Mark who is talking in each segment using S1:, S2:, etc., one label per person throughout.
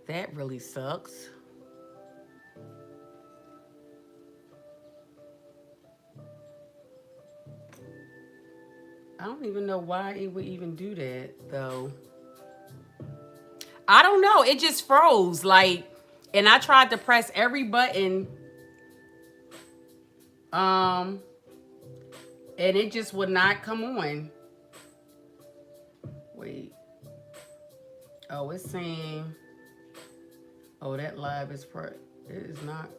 S1: That really sucks. I don't even know why it would even do that though. I don't know. It just froze. Like, and I tried to press every button, um, and it just would not come on. Wait. Oh, it's saying. Oh, that live is It is not.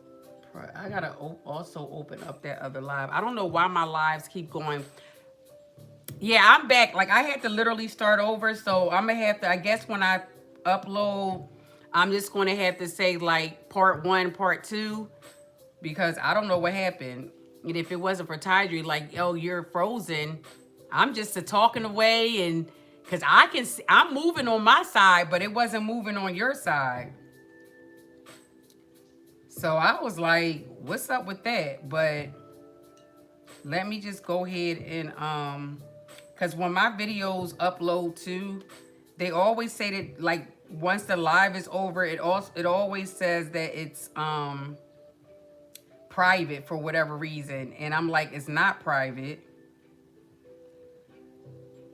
S1: I gotta also open up that other live. I don't know why my lives keep going. Yeah, I'm back. Like I had to literally start over, so I'm gonna have to. I guess when I upload, I'm just gonna have to say like part 1, part 2, because I don't know what happened. And if it wasn't for Tydry, like, oh, you're frozen. I'm just a talking away, and because I can, see, I'm moving on my side, but it wasn't moving on your side. So I was like, what's up with that? But let me just go ahead and because when my videos upload too, they always say that like once the live is over, it always says that it's private for whatever reason. And I'm like, it's not private.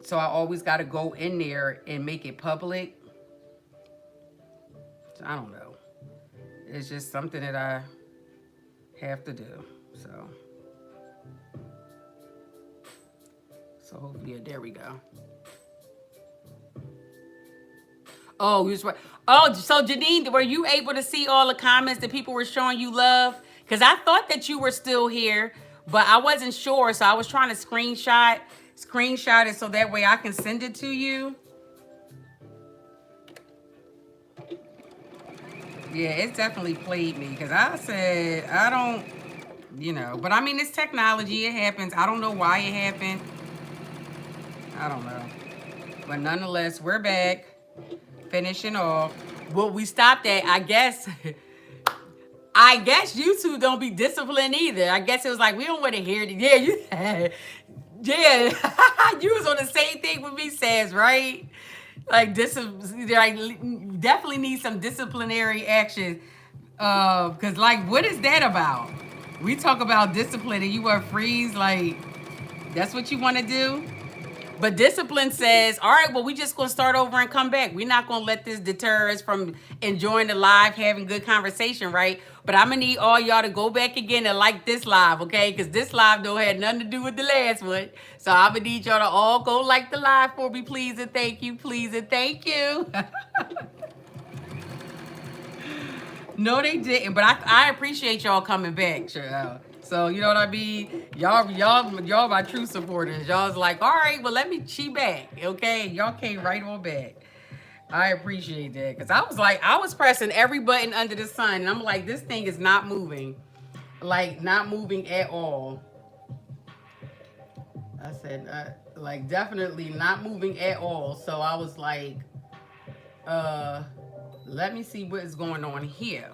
S1: So I always got to go in there and make it public. So I don't know. It's just something that I have to do. So yeah, there we go. Oh, you was right. Oh, so Janine, were you able to see all the comments that people were showing you love? Because I thought that you were still here, but I wasn't sure. So I was trying to screenshot it so that way I can send it to you. Yeah, it definitely played me because I said, I don't, but I mean, it's technology. It happens. I don't know why it happened. I don't know. But nonetheless, we're back, finishing off. Well, we stopped at, I guess, YouTube don't be disciplined either. I guess it was like, we don't want to hear it. Yeah, yeah. You was on the same thing with me, Saz, right? Like, definitely need some disciplinary action. Because, like, what is that about? We talk about discipline and you want to freeze, like, that's what you want to do? But discipline says, all right, well, we just going to start over and come back. We're not going to let this deter us from enjoying the live, having good conversation, right? But I'm going to need all y'all to go back again and like this live, okay? Because this live don't have nothing to do with the last one. So I'm going to need y'all to all go like the live for me, please and thank you, please and thank you. No, they didn't. But I appreciate y'all coming back, sure. So you know what I mean? Y'all my true supporters. Y'all's like, all right, well, let me cheat back. Okay. Y'all came right on back. I appreciate that. Cause I was like, I was pressing every button under the sun. And I'm like, this thing is not moving. Like, not moving at all. I said, like, definitely not moving at all. So I was like, let me see what is going on here.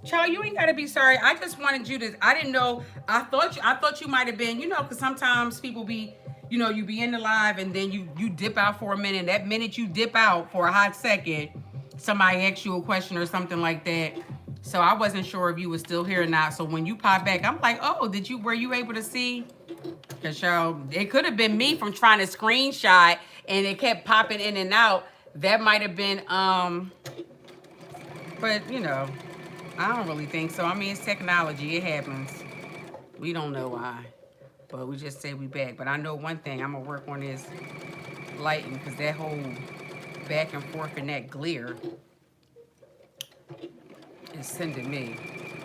S1: Child, you ain't gotta be sorry. I just wanted you to. I didn't know. I thought you might have been. Because sometimes people be. You be in the live and then you dip out for a minute. That minute you dip out for a hot second, somebody asks you a question or something like that. So I wasn't sure if you were still here or not. So when you pop back, I'm like, oh, were you able to see? Because y'all, it could have been me from trying to screenshot and it kept popping in and out. That might have been but I don't really think so. I mean, it's technology. It happens. We don't know why. But we just say we back. But I know one thing. I'm going to work on this lighting because that whole back and forth and that glare is sending me.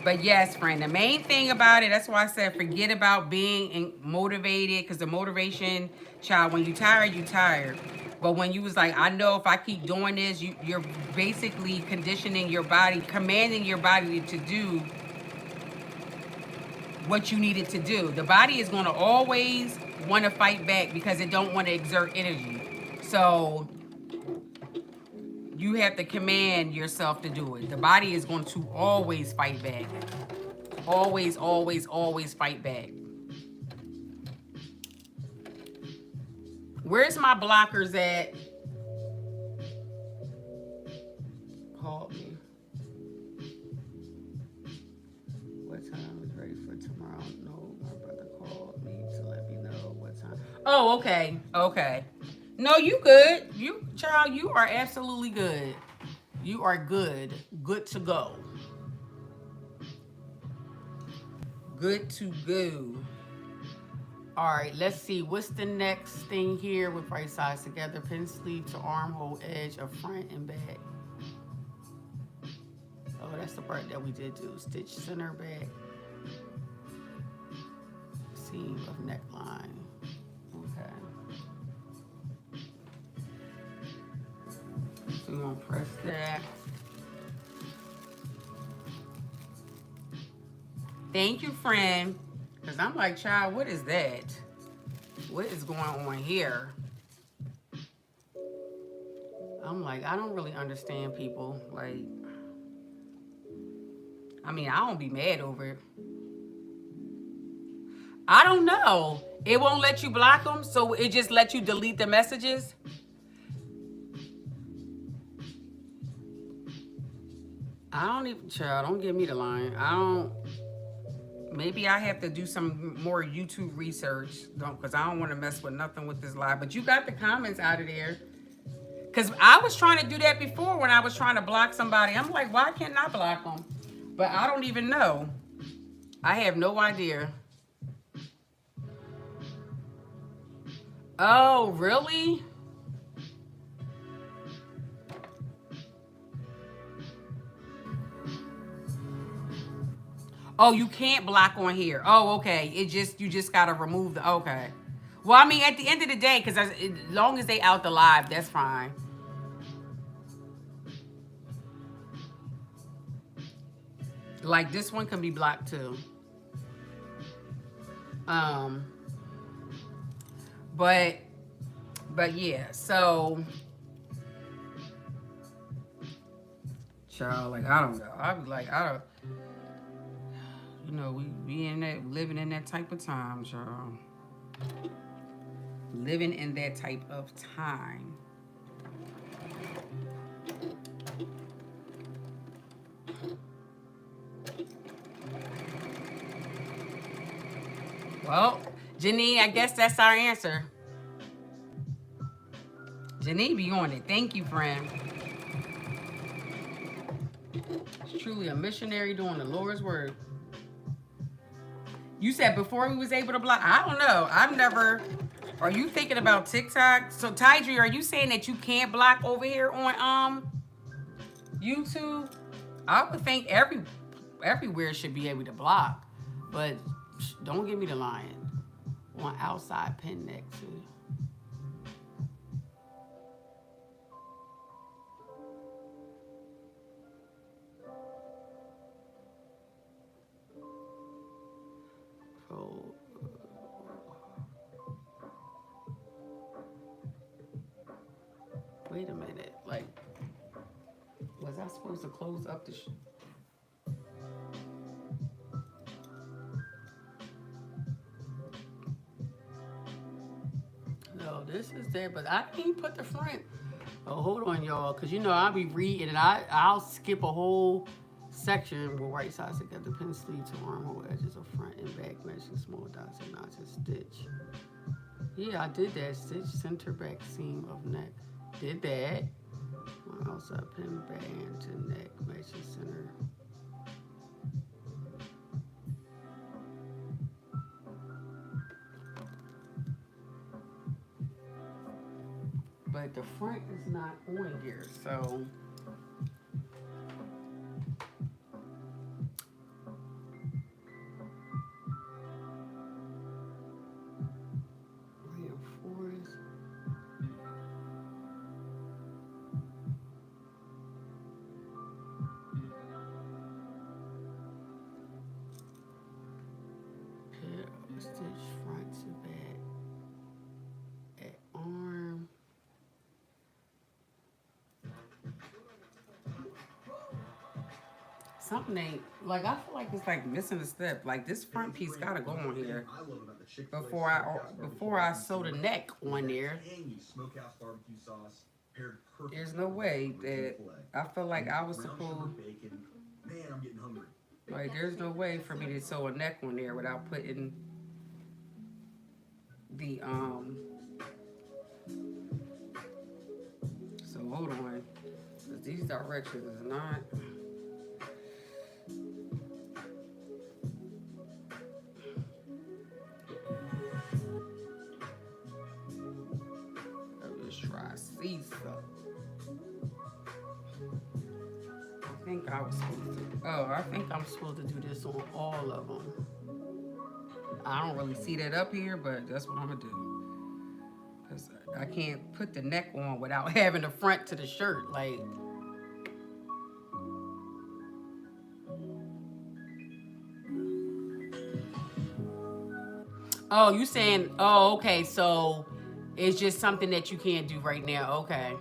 S1: But yes, friend, the main thing about it, that's why I said forget about being motivated, because the motivation, child, when you tired, you tired. But when you was like, I know if I keep doing this, you're basically conditioning your body, commanding your body to do what you need it to do. The body is going to always want to fight back because it don't want to exert energy. So you have to command yourself to do it. The body is going to always fight back. Always, always, always fight back. Where's my blockers at? Called me. What time is ready for tomorrow? No, my brother called me to let me know what time. Oh, okay. Okay. No, you good. You, child, you are absolutely good. You are good. Good to go. Good to go. All right, let's see. What's the next thing here with right sides together? Pin sleeve to armhole edge of front and back. Oh, that's the part that we did do. Stitch center back. Seam of neckline. Okay. So we're going to press that. Thank you, friend. Because I'm like, child, what is that? What is going on here? I'm like, I don't really understand people. Like, I mean, I don't be mad over it. I don't know. It won't let you block them, so it just lets you delete the messages. I don't even, child, don't give me the line. I don't. Maybe I have to do some more YouTube research, because I don't want to mess with nothing with this live. But you got the comments out of there. Because I was trying to do that before when I was trying to block somebody. I'm like, why can't I block them? But I don't even know. I have no idea. Oh, really? Oh, you can't block on here. Oh, okay. You just gotta remove the, okay. Well, I mean, at the end of the day, because as long as they out the live, that's fine. Like this one can be blocked too. Um, but yeah. So, child, like I don't know. I was like, I don't. You know, we be in that, living in that type of time, child. Living in that type of time. Well, Janine, I guess that's our answer. Janine be on it. Thank you, friend. It's truly a missionary doing the Lord's work. You said before we was able to block. I don't know. I've never. Are you thinking about TikTok? So Tydri, are you saying that you can't block over here on YouTube? I would think everywhere should be able to block, but don't give me the lion on outside pin neck too. So, wait a minute. Like, was I supposed to close up the? No, this is there, but I didn't put the front. Oh, hold on, y'all, because you know I'll be reading and I'll skip a whole section with right sides together, pin sleeve to armhole edges of front and back, matching small dots and knots and stitch. Yeah, I did that. Stitch center back seam of neck. Did that. Outside pin band to neck, matching center. But the front is not on here, so. Reinforce. Stitch front to back at arm. something ain't, like, I feel like it's like missing a step. Like, this front piece gotta go on here before I sew the neck on there. There's no way that I feel like I was supposed, like, there's no way for me to sew a neck on there without putting the, so hold on. 'Cause these directions is not. Let me try see something. I think I was supposed to. Oh, I think I'm supposed to do this on all of them. I don't really see that up here, but that's what I'm gonna do. Cause I can't put the neck on without having the front to the shirt. Like, oh, you saying? Oh, okay. So it's just something that you can't do right now. Okay.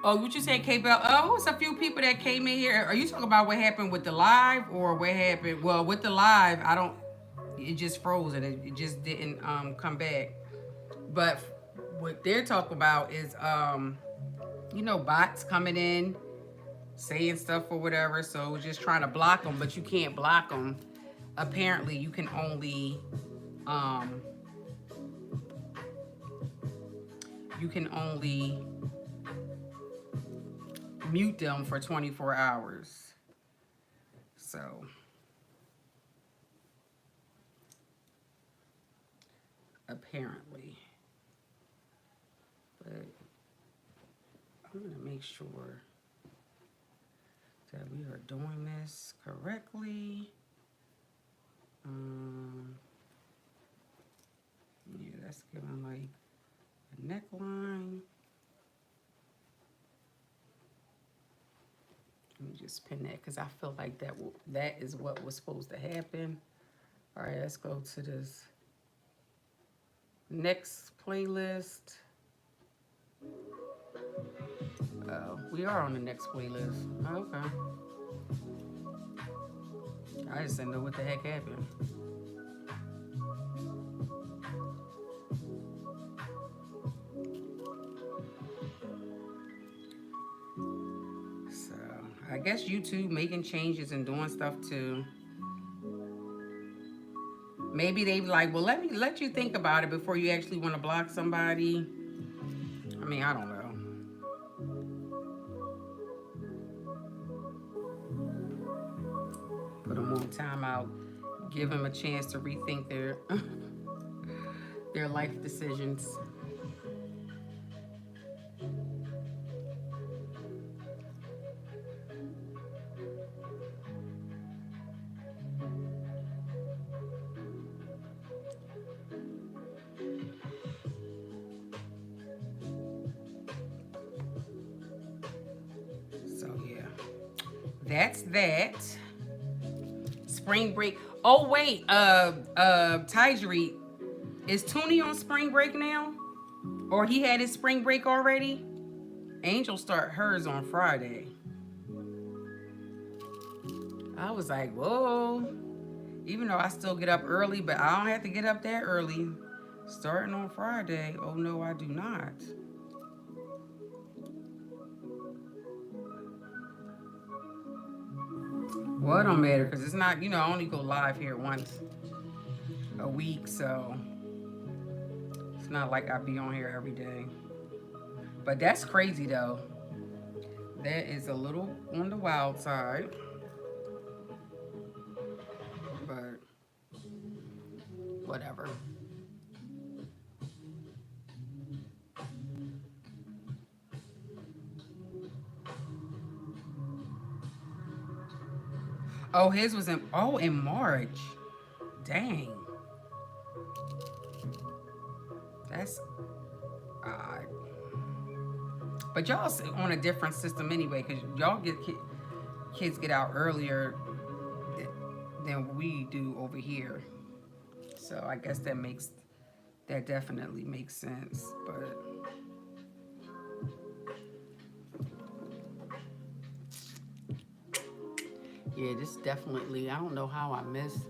S1: Oh, what you say, K-Bell? Oh, it's a few people that came in here. Are you talking about what happened with the live or what happened? Well, with the live, I don't. It just froze and it just didn't come back. But what they're talking about is bots coming in saying stuff or whatever. So just trying to block them, but you can't block them. Apparently, um, you can only mute them for 24 hours. So apparently, but I'm gonna make sure that we are doing this correctly. Yeah, that's giving like a neckline. Let me just pin that because I feel like that is what was supposed to happen. All right, let's go to this next playlist. We are on the next playlist. Okay. I just didn't know what the heck happened. So I guess YouTube making changes and doing stuff too. Maybe they like, well, let you think about it before you actually want to block somebody. I mean, I don't know. Put them on timeout. Give them a chance to rethink their their life decisions. So yeah, that's that. Spring break. Oh wait, Tyjeri, is Toonie on spring break now? Or he had his spring break already? Angel start hers on Friday. I was like, whoa. Even though I still get up early, but I don't have to get up that early. Starting on Friday. Oh no, I do not. Well, it don't matter because it's not, I only go live here once a week, so it's not like I be on here every day. But that's crazy though. That is a little on the wild side. But whatever. Oh, his was in March. Dang. That's odd. But y'all on a different system anyway, because y'all get kids get out earlier than we do over here. So I guess that definitely makes sense. But Yeah, this definitely, I don't know how I missed.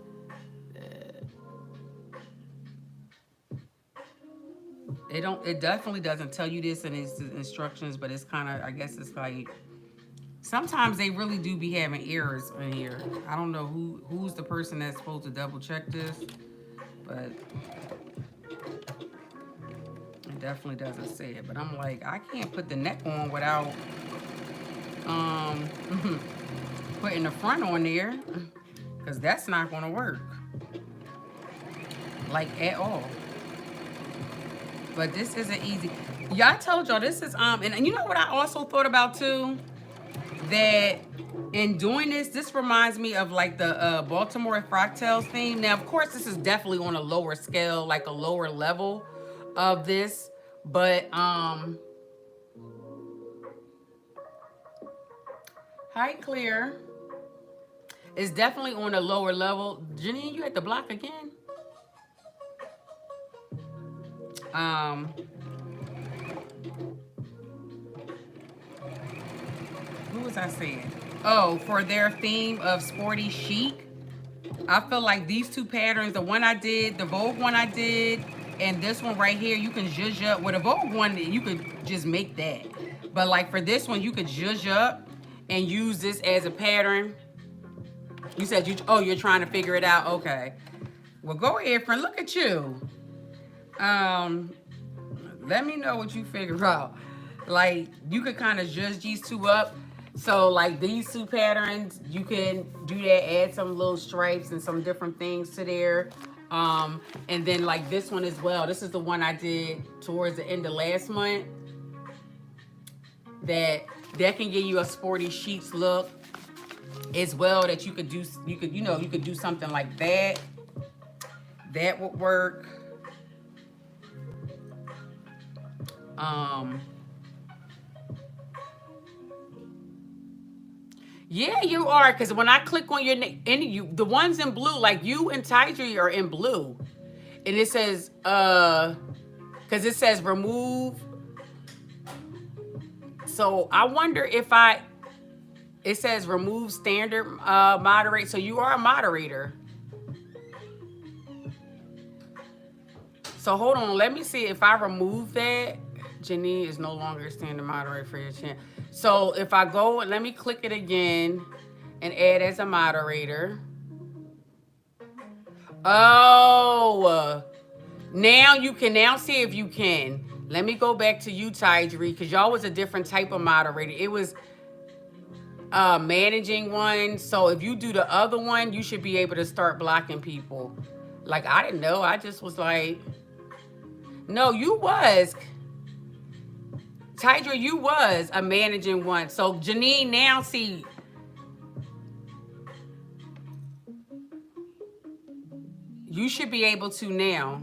S1: It definitely doesn't tell you this in its instructions, but it's kind of, I guess it's like, sometimes they really do be having errors in here. I don't know who's the person that's supposed to double check this, but it definitely doesn't say it. But I'm like, I can't put the neck on without um putting the front on there, because that's not going to work, like, at all. But this isn't easy. Yeah, I told y'all this is and you know what I also thought about too? That in doing this reminds me of like the Baltimore Fractals theme. Now, of course, this is definitely on a lower scale, like a lower level of this. But hi, Clear. It's definitely on a lower level. Janine, you had to block again. Um, who was I saying? Oh, for their theme of sporty chic. I feel like these two patterns, the one I did, the Vogue one I did, and this one right here, you can zhuzh up. With a Vogue one, you could just make that. But like for this one, you could zhuzh up and use this as a pattern. You said you're trying to figure it out. Okay. Well, go ahead, friend. Look at you. Um, Let me know what you figure out. Like, you could kind of judge these two up. So, like, these two patterns, you can do that, add some little stripes and some different things to there. And then, like, this one as well. This is the one I did towards the end of last month. That can give you a sporty chic look as well. That you could do, you could do something like that. That would work. Yeah, you are. Because when I click on your name, any you, the ones in blue, like you and Tidry are in blue, and it says, because it says remove. So I wonder if it says remove standard moderate. So you are a moderator. So hold on, let me see if I remove that. Janine is no longer standard moderator for your channel. So if I go, let me click it again and add as a moderator. Oh, now you can now see if you can. Let me go back to you, Tidry, because y'all was a different type of moderator. It was managing one. So if you do the other one, you should be able to start blocking people. Like, I didn't know. I just was like, no, you was. Tidra, you was a managing one. So Janine, now see. You should be able to now.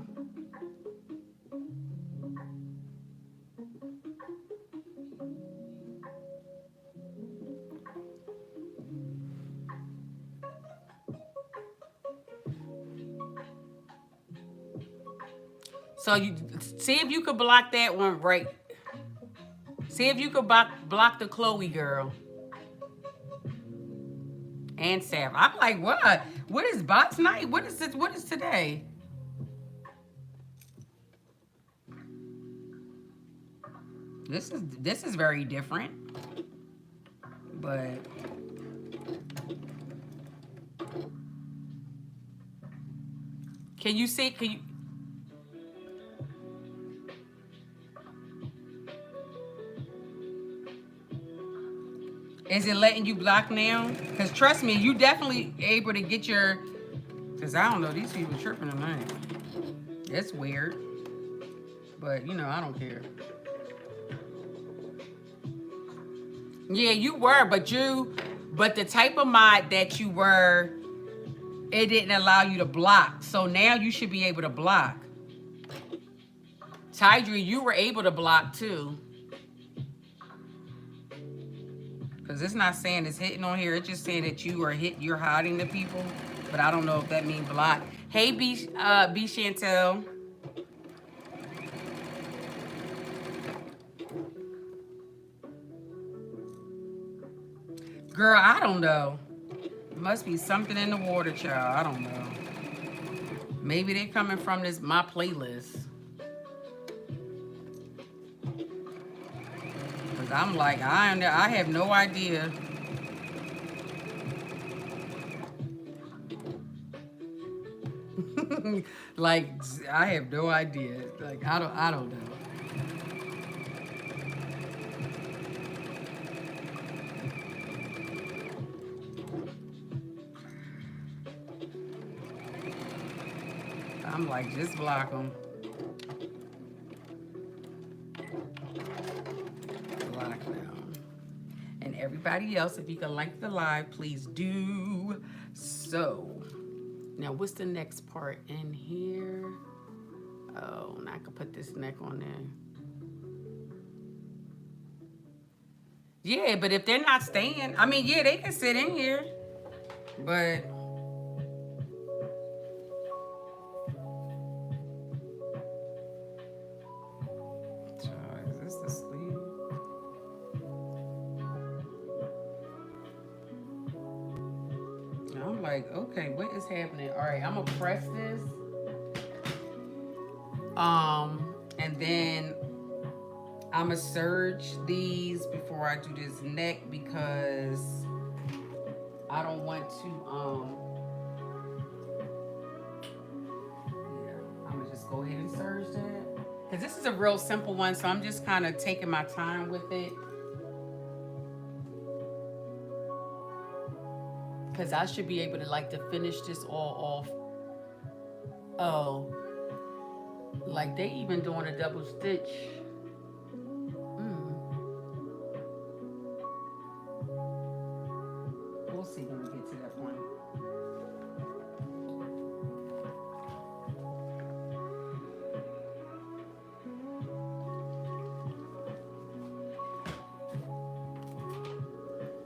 S1: So you see if you could block that one right. See if you could block the Chloe girl. And Saf. I'm like, what? What is bots night? What is this? What is today? This is very different. But can you see? Can you? Is it letting you block now? Because trust me, you definitely able to get your... Because I don't know, these people tripping tonight. It's weird. But, I don't care. Yeah, you were, but the type of mod that you were, it didn't allow you to block. So now you should be able to block. Tidry, you were able to block too. Because it's not saying it's hitting on here. It's just saying that you're hiding the people. But I don't know if that means block. Hey, B Chantel. Girl, I don't know. Must be something in the water, child. I don't know. Maybe they coming from this my playlist. Cause I'm like, I have no idea. Like, I have no idea. Like, I don't know. I'm like, just block them. Block them. And everybody else, if you can like the live, please do so. Now, what's the next part in here? Oh, and I could put this neck on there. Yeah, but if they're not staying, I mean, yeah, they can sit in here. But is this the sleeve? I'm like, okay, what is happening? All right, I'm gonna press this. And then I'm gonna serge these before I do this neck because I don't want to, yeah, I'm gonna just go ahead and serge that. Because this is a real simple one, so I'm just kind of taking my time with it. Because I should be able to like to finish this all off. Oh, like they even doing a double stitch. We'll see when we get to that point.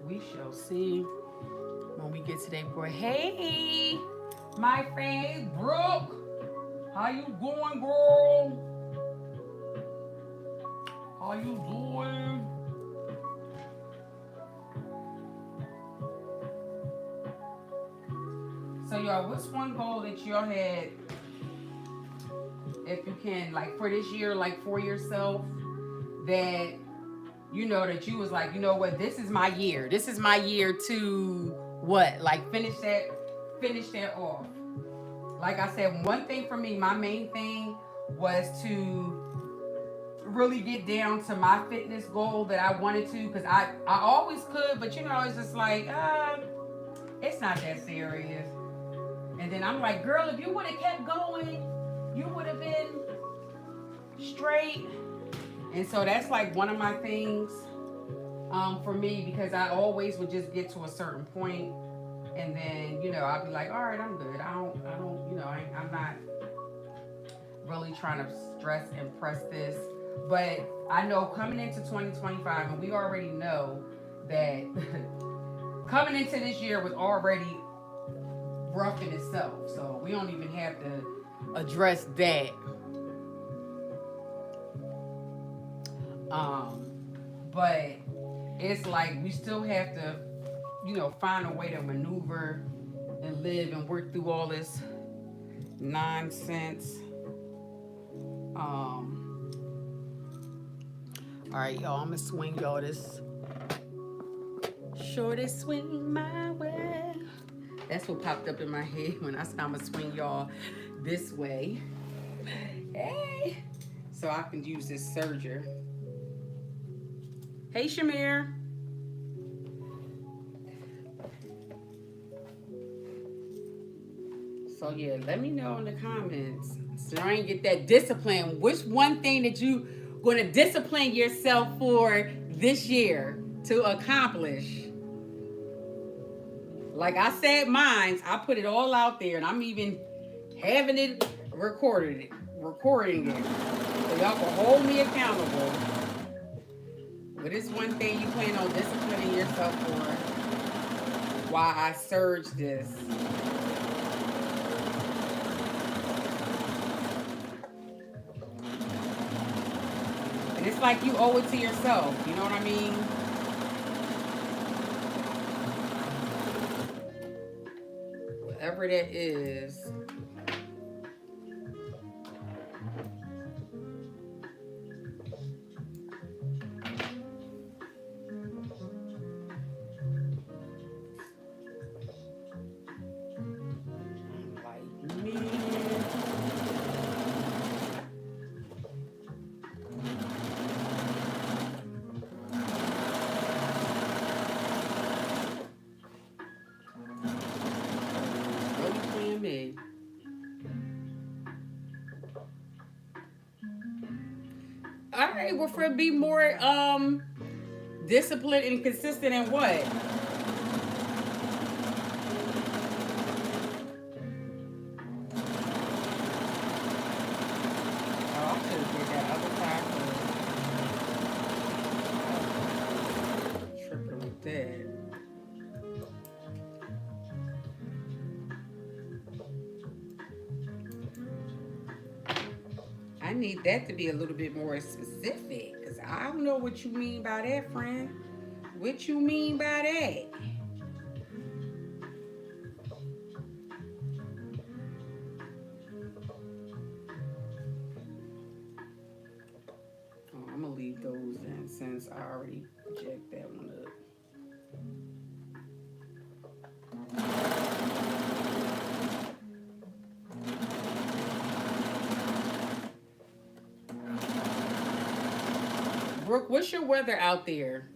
S1: We shall see when we get to that point. Hey, my friend Brooke, how you going, girl? How you doing? So y'all, what's one goal that y'all had, if you can, like for this year, like for yourself, that you know that you was like, you know what, this is my year. This is my year to what? Like finish that off. Like I said, one thing for me, my main thing was to really get down to my fitness goal that I wanted to, because I always could, but you know, it's just like, it's not that serious. And then I'm like, girl, if you would have kept going, you would have been straight. And so that's like one of my things for me, because I always would just get to a certain point, and then, you know, I'll be like, all right, I'm good. I don't, you know, I'm not really trying to stress and press this. But I know coming into 2025, and we already know that coming into this year was already rough in itself. So we don't even have to address that. But it's like we still have to, you know, find a way to maneuver and live and work through all this nonsense. All right, y'all, I'm gonna swing y'all this shortest swing my way. That's what popped up in my head when I said I'm gonna swing y'all this way. Hey, so I can use this serger. Hey, Shamir. So yeah, let me know in the comments so I ain't get that discipline. Which one thing that you going to discipline yourself for this year to accomplish? Like I said, mine, I put it all out there, and I'm even having it recording it. So y'all can hold me accountable. What is one thing you plan on disciplining yourself for? Why I surge this. And it's like you owe it to yourself. You know what I mean? whoever that is. Like me. Really playing me. All right, well, for be more disciplined and consistent in what? Oh, I should have did that other time. Tripping with that. I need that to be a little bit more specific, because I don't know what you mean by that, friend. What you mean by that? Oh, I'm gonna leave those in since I already jacked that one up. Brooke, what's your weather out there?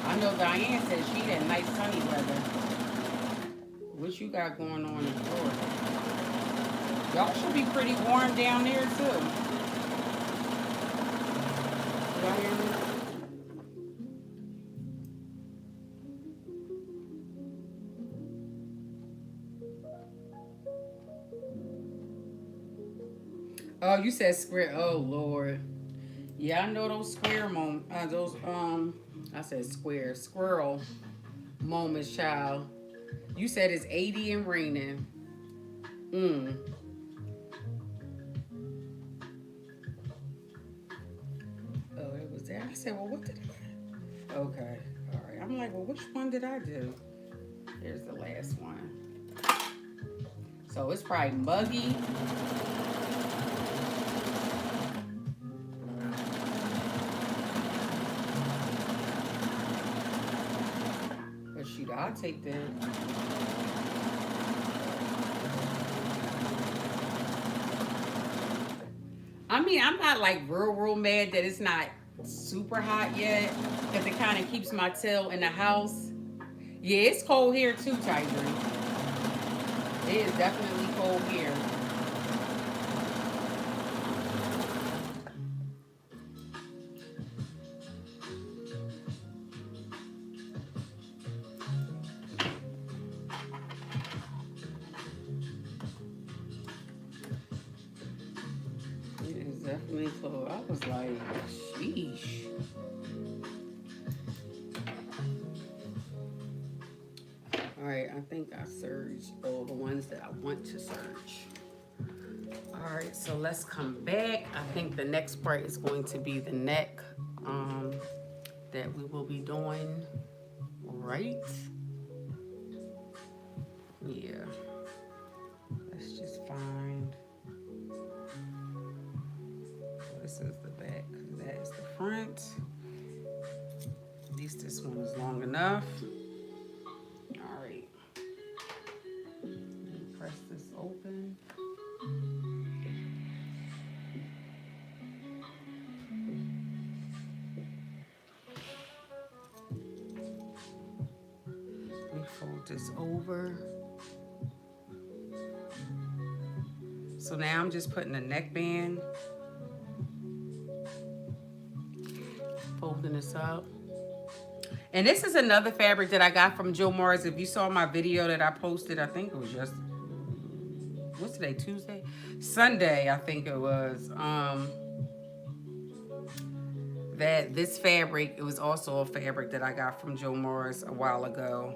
S1: I know Diane said she had nice sunny weather. What you got going on in Florida? Y'all should be pretty warm down there too. Y'all hear me? Oh, you said square. Oh Lord. Yeah, I know those square moments. I said squirrel moments, child. You said it's 80 and raining. Mm. Oh, it was there. I said, well, what did I? Okay, all right. I'm like, well, which one did I do? Here's the last one. So it's probably muggy. But shoot, I'll take that. I mean, I'm not like real mad that it's not super hot yet, because it kind of keeps my tail in the house. Yeah, it's cold here too, Tiger. It is definitely cold here. It is definitely cold. I was like, sheesh. All right, I think I searched all the ones that I want to search. All right, so let's come back. I think the next part is going to be the neck that we will be doing, right? Yeah. Let's just find. This is the back. That is the front. At least this one is long enough. All right. Press this open. We fold this over. So now I'm just putting a neckband, folding this up. And this is another fabric that I got from Joe Mars. If you saw my video that I posted, I think it was just, what's today, Tuesday? Sunday, I think it was. That this fabric, it was also a fabric that I got from Joe Mars a while ago.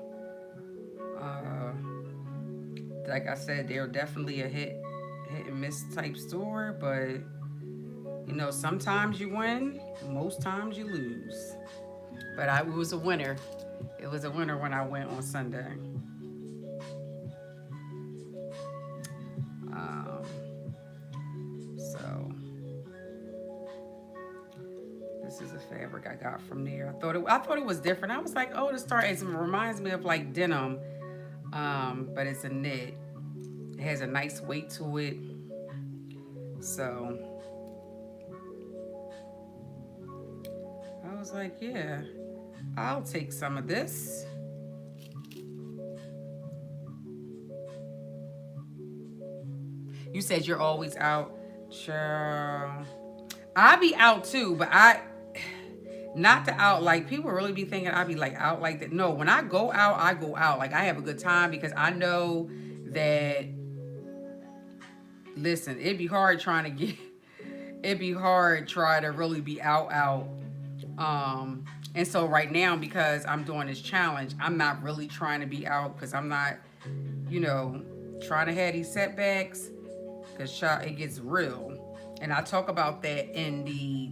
S1: Like I said, they're definitely a hit and miss type store, but you know, sometimes you win, most times you lose. But it was a winner. It was a winner when I went on Sunday. This is a fabric I got from there. I thought it was different. I was like, oh, the star, it reminds me of like denim, but it's a knit. It has a nice weight to it. So I was like, yeah, I'll take some of this. You said you're always out. Sure. I be out too, but not to out like people really be thinking I be like out like that. No, when I go out, I go out. Like I have a good time because I know that, listen, it'd be hard trying to get, it'd be hard try to really be out. And so right now, because I'm doing this challenge, I'm not really trying to be out because I'm not, you know, trying to have these setbacks because it gets real. And I talk about that in the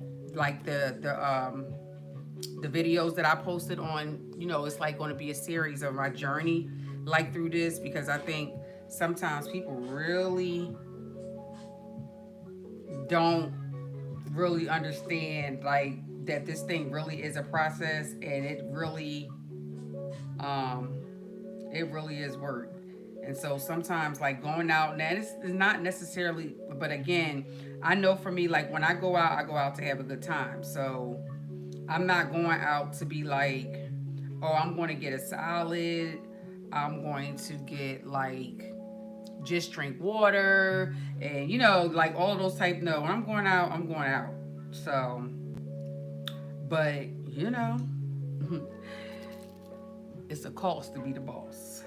S1: videos that I posted on, you know, it's like going to be a series of my journey like through this, because I think sometimes people really don't really understand like that this thing really is a process, and it really is work. And so sometimes like going out, now it's not necessarily, but again, I know for me, like when I go out to have a good time. So I'm not going out to be like, oh, I'm going to get a salad, I'm going to get like just drink water, and you know, like all of those type. No, when I'm going out, I'm going out. So, but you know, it's a cost to be the boss.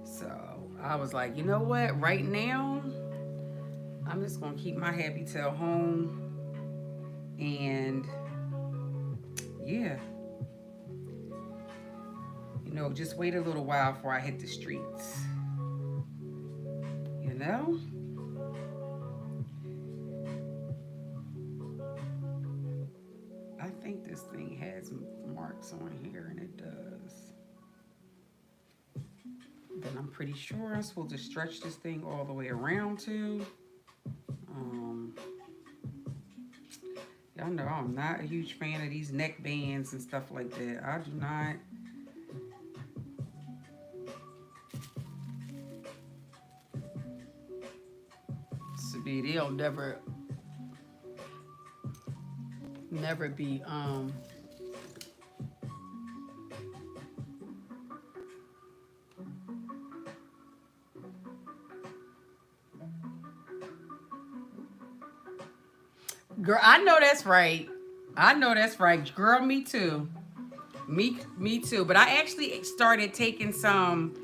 S1: So I was like, you know what? Right now, I'm just gonna keep my happy tail home, and yeah, you know, just wait a little while before I hit the streets. You know? I think this thing has marks on here, and it does. Then I'm pretty sure I'm supposed to stretch this thing all the way around too. Y'all know I'm not a huge fan of these neck bands and stuff like that. I do not. They'll never be girl, I know that's right. I know that's right. Girl, me too. Me too. But I actually started taking some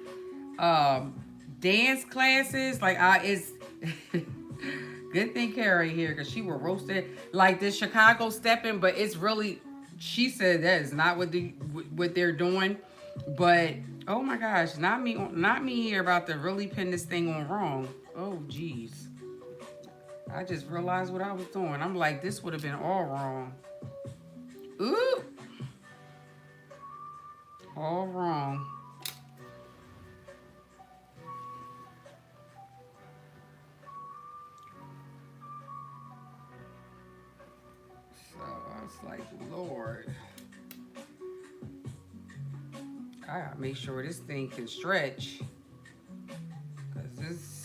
S1: dance classes. Like it's good thing Carrie here, because she will roast it like this Chicago stepping, but it's really, she said that is not what they're doing. But oh my gosh, not me here about to really pin this thing on wrong. Oh geez. I just realized what I was doing. I'm like, this would have been all wrong. Ooh. All wrong. So I was like, Lord. I gotta make sure this thing can stretch, because this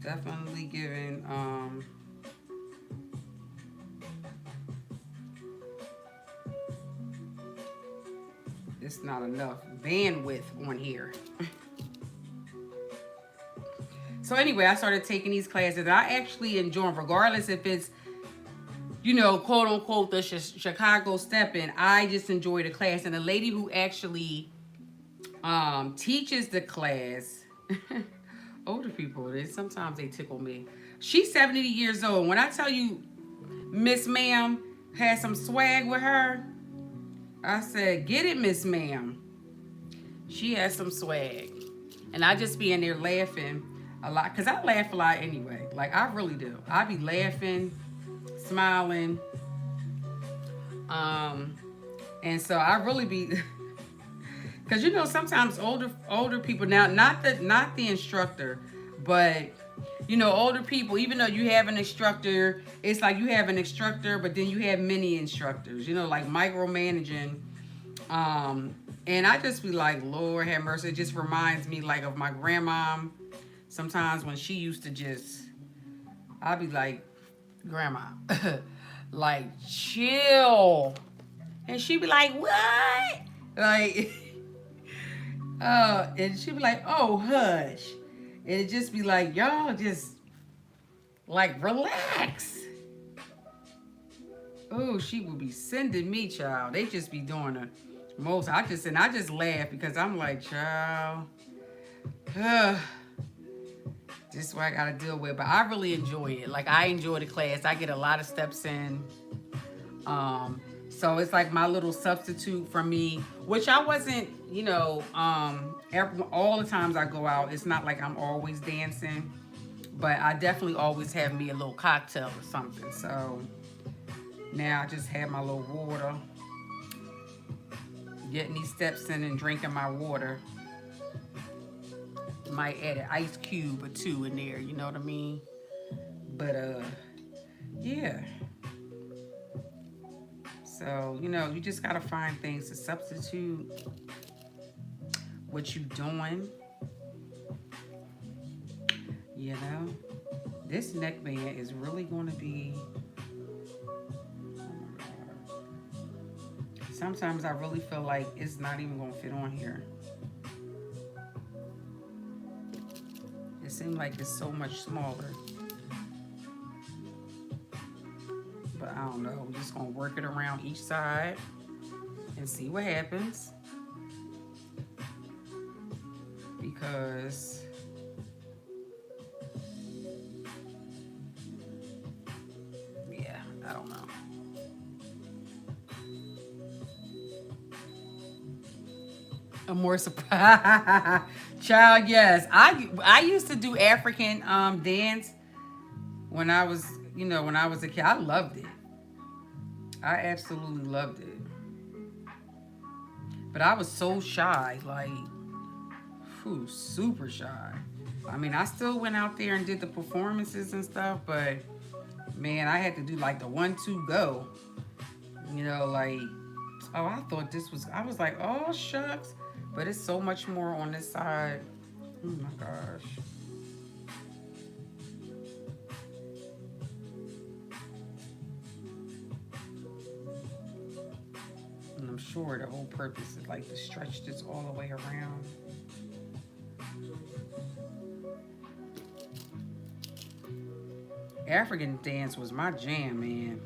S1: definitely giving it's not enough bandwidth on here. So anyway, I started taking these classes, and I actually enjoy them, regardless if it's, you know, quote unquote, the Chicago stepping. I just enjoy the class. And the lady who actually teaches the class, older people, sometimes they tickle me. She's 70 years old. When I tell you Miss Ma'am has some swag with her, I said, get it, Miss Ma'am. She has some swag. And I just be in there laughing a lot, because I laugh a lot anyway. Like, I really do. I be laughing, smiling. And so I really be, because you know, sometimes older people, now not the instructor, but Older people, even though you have an instructor, it's like you have an instructor, but then you have many instructors, like micromanaging. Um, and I just be like, Lord have mercy. It just reminds me like of my grandma. Sometimes when she used to just, I'd be like, Grandma, like chill. And she'd be like, what? Like, and she'd be like, oh, hush. And it'd just be like, y'all just like relax. Oh, she would be sending me, child. They just be doing the most. I just laugh because I'm like, child, this is what I gotta deal with. But I really enjoy it. Like I enjoy the class. I get a lot of steps in. So it's like my little substitute for me, which I wasn't, all the times I go out, it's not like I'm always dancing, but I definitely always have me a little cocktail or something. So now I just have my little water, getting these steps in and drinking my water. Might add an ice cube or two in there, you know what I mean? But yeah. So, you just gotta find things to substitute what you doing. You know, this neckband is really going to be. Sometimes I really feel like it's not even going to fit on here. It seems like it's so much smaller. But I don't know. We're just going to work it around each side and see what happens. Because I don't know. A more surprise, child. Yes, I used to do African dance when I was when I was a kid. I loved it. I absolutely loved it. But I was so shy, like, super shy. I mean, I still went out there and did the performances and stuff, but man, I had to do like the 1, 2, go. Like, oh, I thought this was, I was like, oh, shucks. But it's so much more on this side. Oh my gosh. And I'm sure the whole purpose is like to stretch this all the way around. African dance was my jam, man.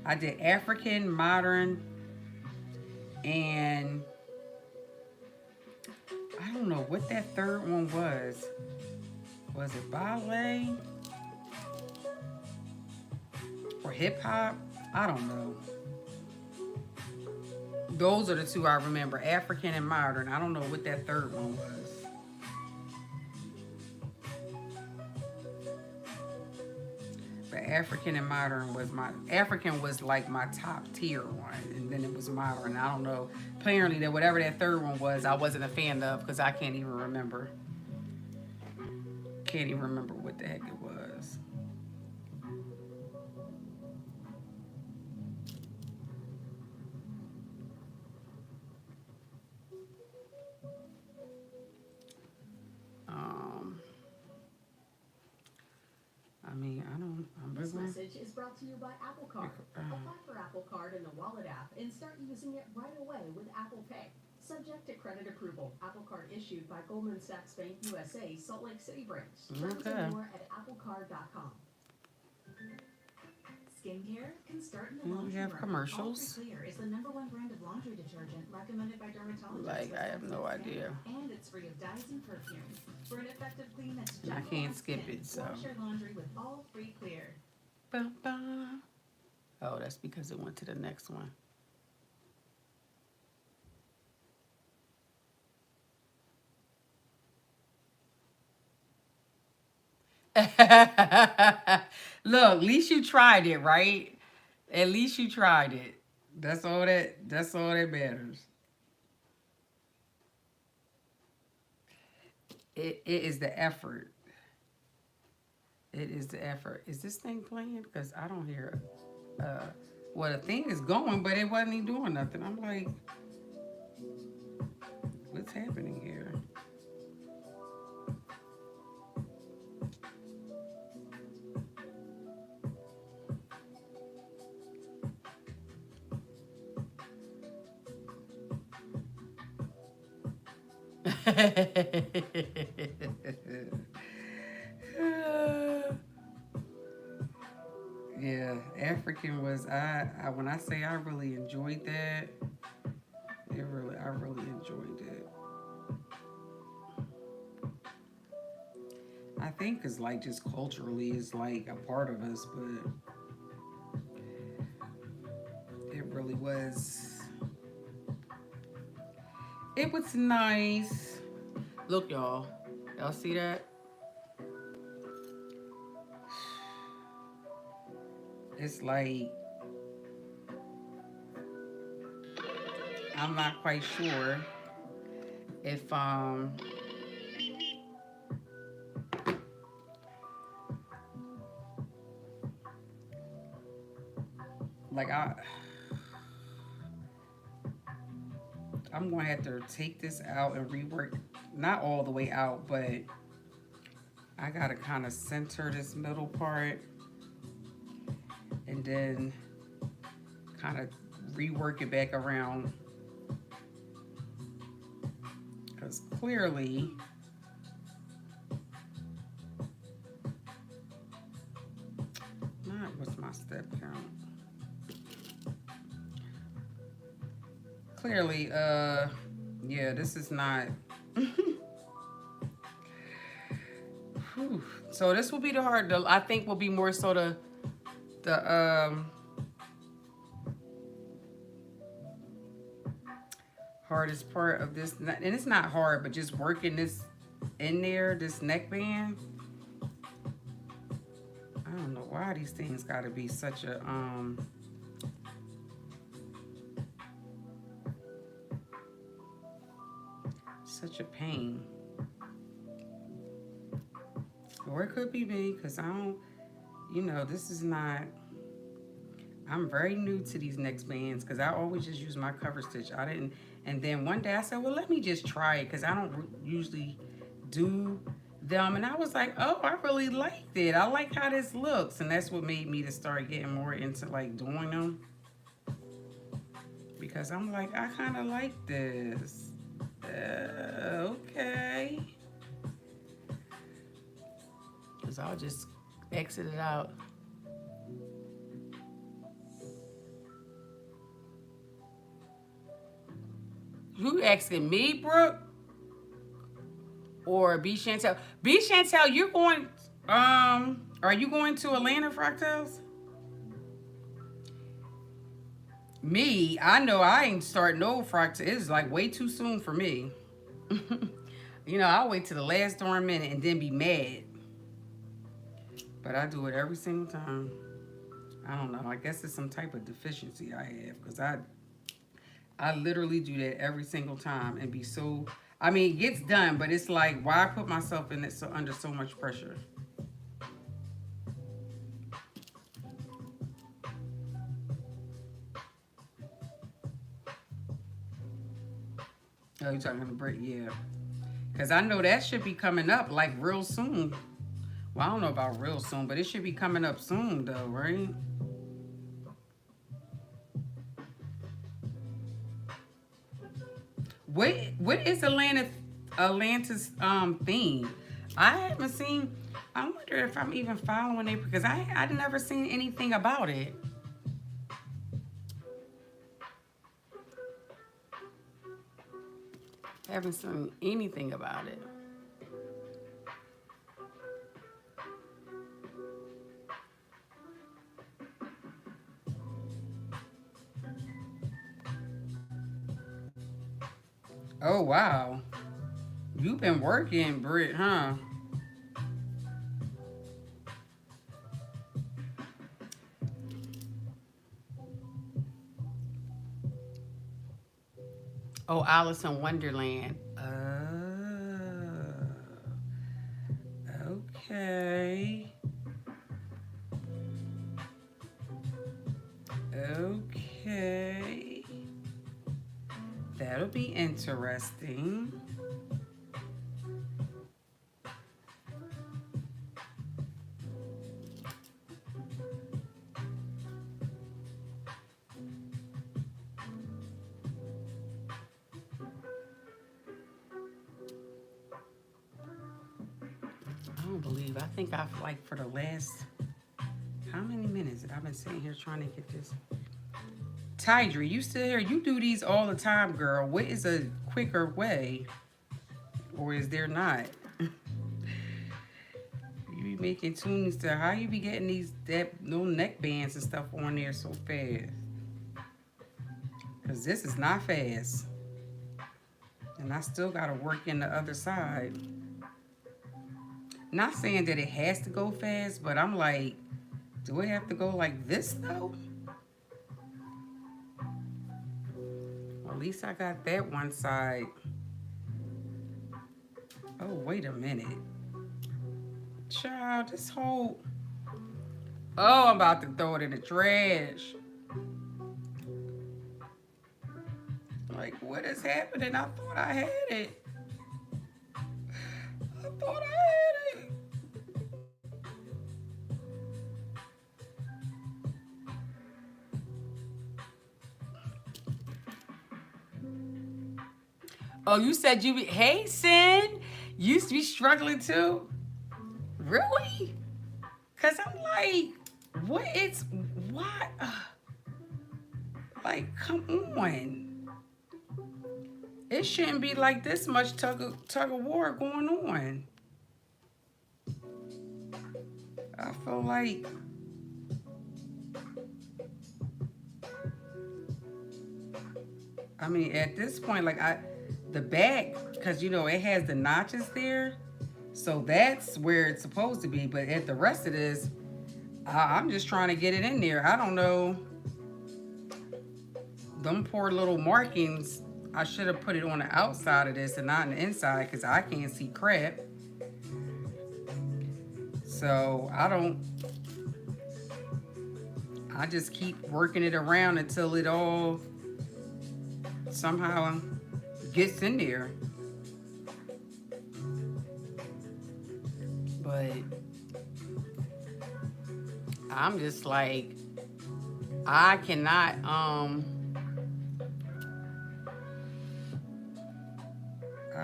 S1: I did African, modern, and I don't know what that third one was. Was it ballet or hip hop? I don't know. Those are the two I remember, African and modern. I don't know what that third one was. But African and modern was African was like my top tier one, and then it was modern. I don't know. Apparently, that whatever that third one was, I wasn't a fan of because I can't even remember. Can't even remember what the heck it was. Um, I mean, I don't.
S2: This message is brought to you by Apple Card. Apply for Apple Card in the Wallet app and start using it right away with Apple Pay. Subject to credit approval. Apple Card issued by Goldman Sachs Bank USA, Salt Lake City branch. Terms and more at applecard.com. Skincare can start in the laundry room.
S1: We have commercials.
S2: All Clear is the #1 brand of laundry detergent recommended by dermatologists.
S1: Like, I have no idea.
S2: And it's free of dyes and perfumes. For an effective clean that's
S1: I
S2: gentle
S1: can't
S2: on
S1: skip
S2: skin,
S1: it, so.
S2: wash your laundry with All Free Clear.
S1: Bum, bum. Oh, that's because it went to the next one. Look, at least you tried it, right? At least you tried it. That's all that matters. It is the effort. It is the effort. Is this thing playing? Because I don't hear. Uh, well, the thing is going, but it wasn't even doing nothing. I'm like, what's happening here? Yeah, African was I when I say I really enjoyed that, I really enjoyed it. I think it's like just culturally it's like a part of us, but it really was. It was nice. Look, y'all. Y'all see that? It's like I'm not quite sure if like I'm gonna have to take this out and rework, not all the way out, but I gotta kind of center this middle part and then kind of rework it back around because clearly not what's my step count. Clearly, yeah, this is not. Whew. So this will be the hard. I think will be more so the hardest part of this, and it's not hard, but just working this in there, this neckband. I don't know why these things got to be such a pain. Or it could be me, because I don't, this is not, I'm very new to these neckbands, because I always just use my cover stitch. I didn't, and then one day I said, well, let me just try it, because I don't usually do them. And I was like, oh, I really liked it. I like how this looks. And that's what made me to start getting more into like doing them. Because I'm like, I kind of like this. Okay. Because I'll just exit it out. You asking me, Brooke? Or B Chantel? B Chantel, you're going, are you going to Atlanta Fractals? Me, I know I ain't starting no Fractals. It's like way too soon for me. I'll wait till the last darn minute and then be mad. But I do it every single time. I don't know. I guess it's some type of deficiency I have because I literally do that every single time and be so. I mean, it gets done, but it's like why put myself in it under so much pressure. Oh, you talking to Brit? Yeah, because I know that should be coming up like real soon. Well, I don't know about real soon, but it should be coming up soon though, right? What is Atlanta's theme? I haven't seen. I wonder if I'm even following it because I've never seen anything about it. I haven't seen anything about it. Oh wow, you've been working, Britt, huh? Oh, Alice in Wonderland. Okay. That'll be interesting. I don't believe. I think I've like for the last how many minutes I've been sitting here trying to get this. Tidry, you still here? You do these all the time, girl. What is a quicker way, or is there not? You be making tunes to how you be getting these that little neck bands and stuff on there so fast? Cause this is not fast, and I still gotta work in the other side. Not saying that it has to go fast, but I'm like, do it have to go like this though? Well, at least I got that one side. Oh, wait a minute. Child, this whole... Oh, I'm about to throw it in the trash. Like, what is happening? I thought I had it. I thought I had it. Oh, you said you be... Hey, Sin. You used to be struggling too? Really? Because I'm like, what is... Why? Like, come on. It shouldn't be like this much tug of war going on. I feel like... I mean, at this point, like, the back, because, you know, it has the notches there. So that's where it's supposed to be. But at the rest of this, I'm just trying to get it in there. I don't know. Them poor little markings, I should have put it on the outside of this and not on the inside because I can't see crap. So I just keep working it around until it all somehow gets in there. But I'm just like, I cannot, I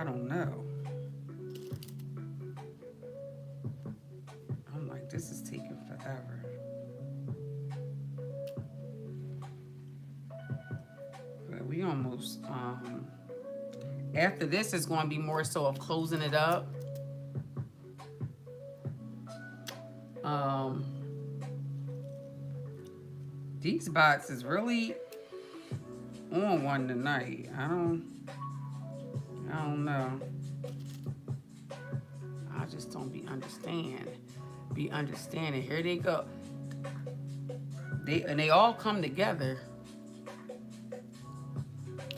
S1: don't know. I'm like, this is taking forever. But we almost, after this is going to be more so of closing it up. These bots is really on one tonight. I don't know. I just don't be understanding. Here they go. They all come together.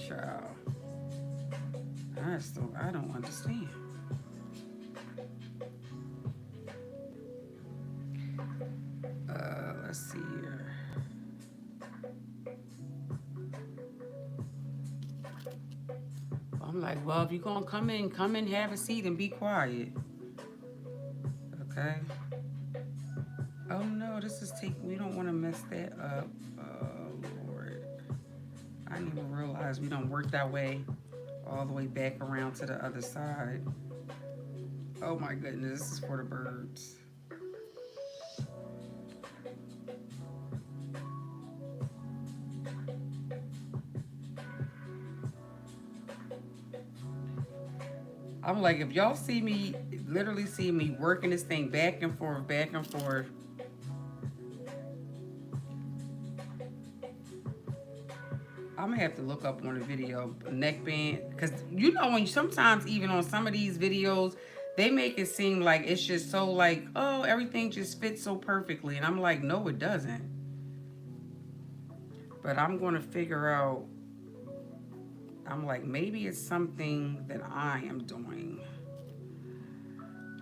S1: Child. I don't understand. Let's see here. I'm like, well, if you're gonna come in, have a seat and be quiet. Okay. Oh no, this is we don't want to mess that up. Oh Lord. I didn't even realize we don't work that way all the way back around to the other side. Oh my goodness, this is for the birds. I'm like, if y'all see me, literally see me working this thing back and forth, I'm gonna have to look up on the video neckband, because you know when sometimes even on some of these videos they make it seem like it's just so like, oh, everything just fits so perfectly, and I'm like, no, it doesn't. But I'm gonna figure out. I'm like, maybe it's something that I am doing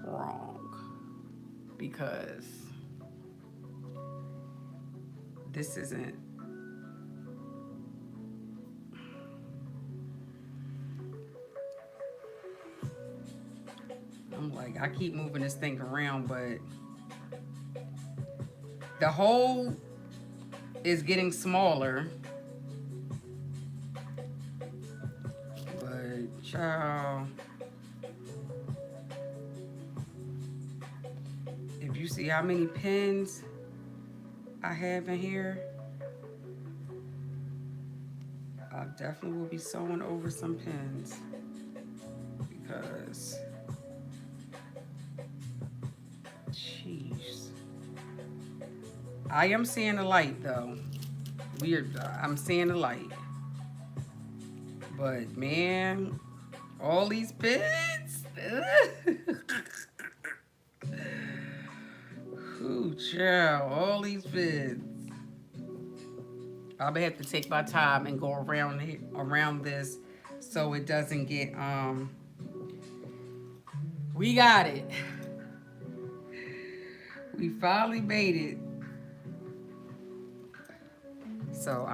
S1: wrong, because this isn't. I'm like, I keep moving this thing around, but the hole is getting smaller. But, child, if you see how many pins I have in here, I definitely will be sewing over some pins because, jeez. I am seeing the light though. I'm seeing the light. But man, all these pins. Ooh, child, all these pins. I'm gonna have to take my time and go around this so it doesn't get we got it. We finally made it. So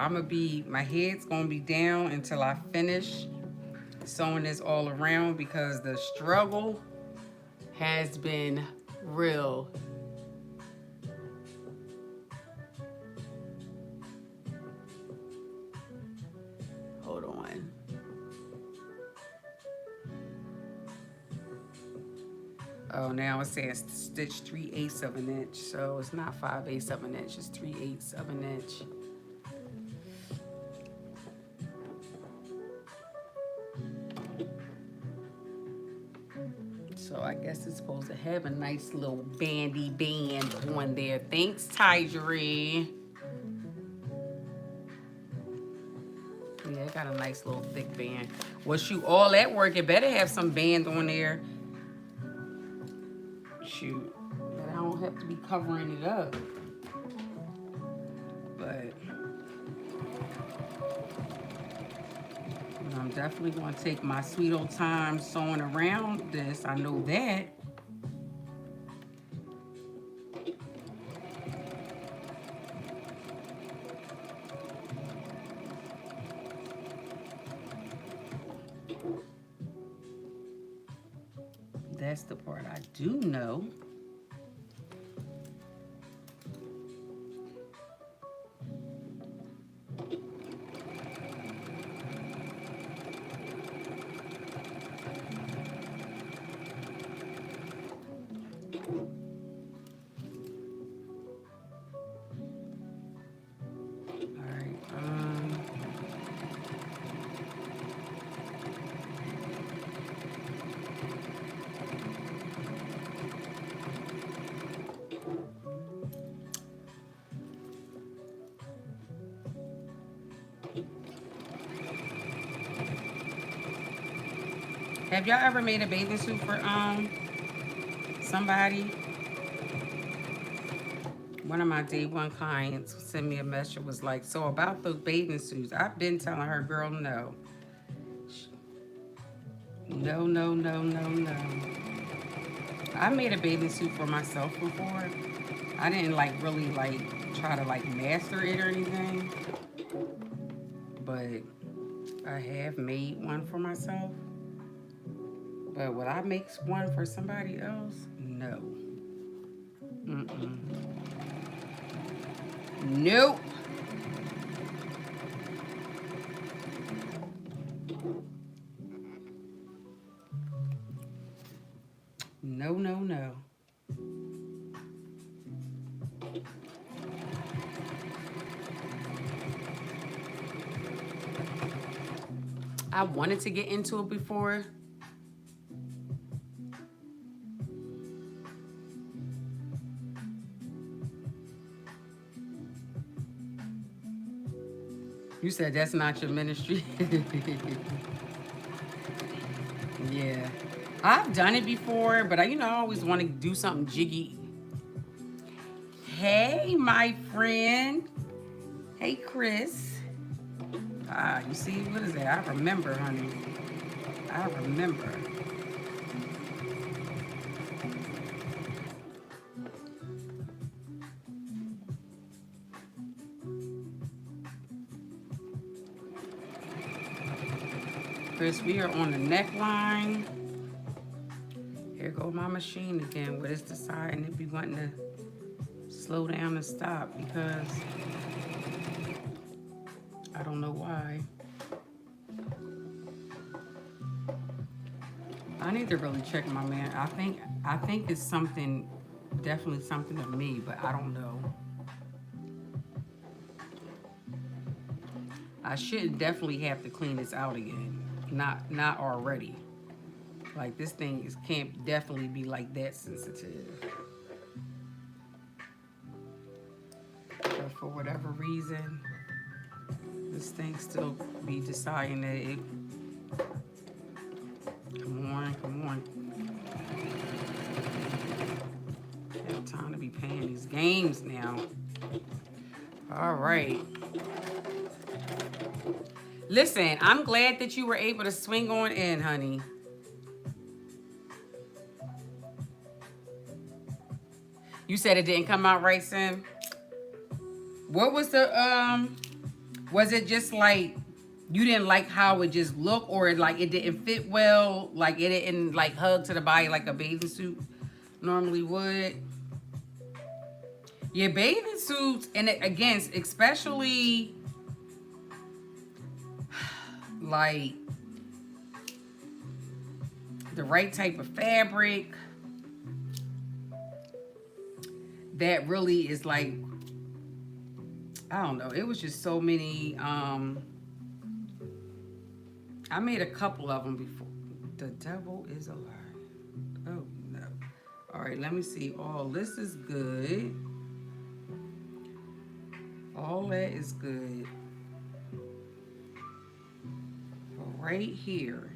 S1: my head's gonna be down until I finish sewing this all around because the struggle has been real. Hold on. Oh, now it says stitch 3/8 of an inch. So it's not 5/8 of an inch, it's 3/8 of an inch. So I guess it's supposed to have a nice little bandy band on there. Thanks, Tyjeri. Yeah, it got a nice little thick band. Well, shoot, all that work, it better have some band on there. Shoot, but I don't have to be covering it up. But I'm definitely going to take my sweet old time sewing around this. I know that. That's the part I do know. Have y'all ever made a bathing suit for somebody? One of my day one clients sent me a message, was like, so about those bathing suits, I've been telling her, girl, no. No, no, no, no, no. I made a bathing suit for myself before. I didn't really try to master it or anything. But I have made one for myself. But would I make one for somebody else? No. Mm-mm. Nope. No, no, no. I wanted to get into it before. You said that's not your ministry? Yeah. I've done it before, but I always want to do something jiggy. Hey, my friend. Hey, Chris. You see, what is that? I remember, honey. I remember. Chris, we are on the neckline. Here go my machine again, but it's deciding to be wanting to slow down and stop because I don't know why. I need to really check my man. I think it's something, definitely something of me, but I don't know. I should definitely have to clean this out again. Not already. Like this thing can't definitely be like that sensitive. But for whatever reason, this thing still be deciding that it. Come on. I have time to be playing these games now. All right. Listen, I'm glad that you were able to swing on in, honey. You said it didn't come out right, Sim. What was the was it just like you didn't like how it just looked, or like it didn't fit well, like it didn't like hug to the body like a bathing suit normally would? Yeah, bathing suits, and again, especially like the right type of fabric that really is like, I don't know, it was just so many. I made a couple of them before. The devil is a lie. Oh no. All right, let me see. All this is good. All that is good. But right here,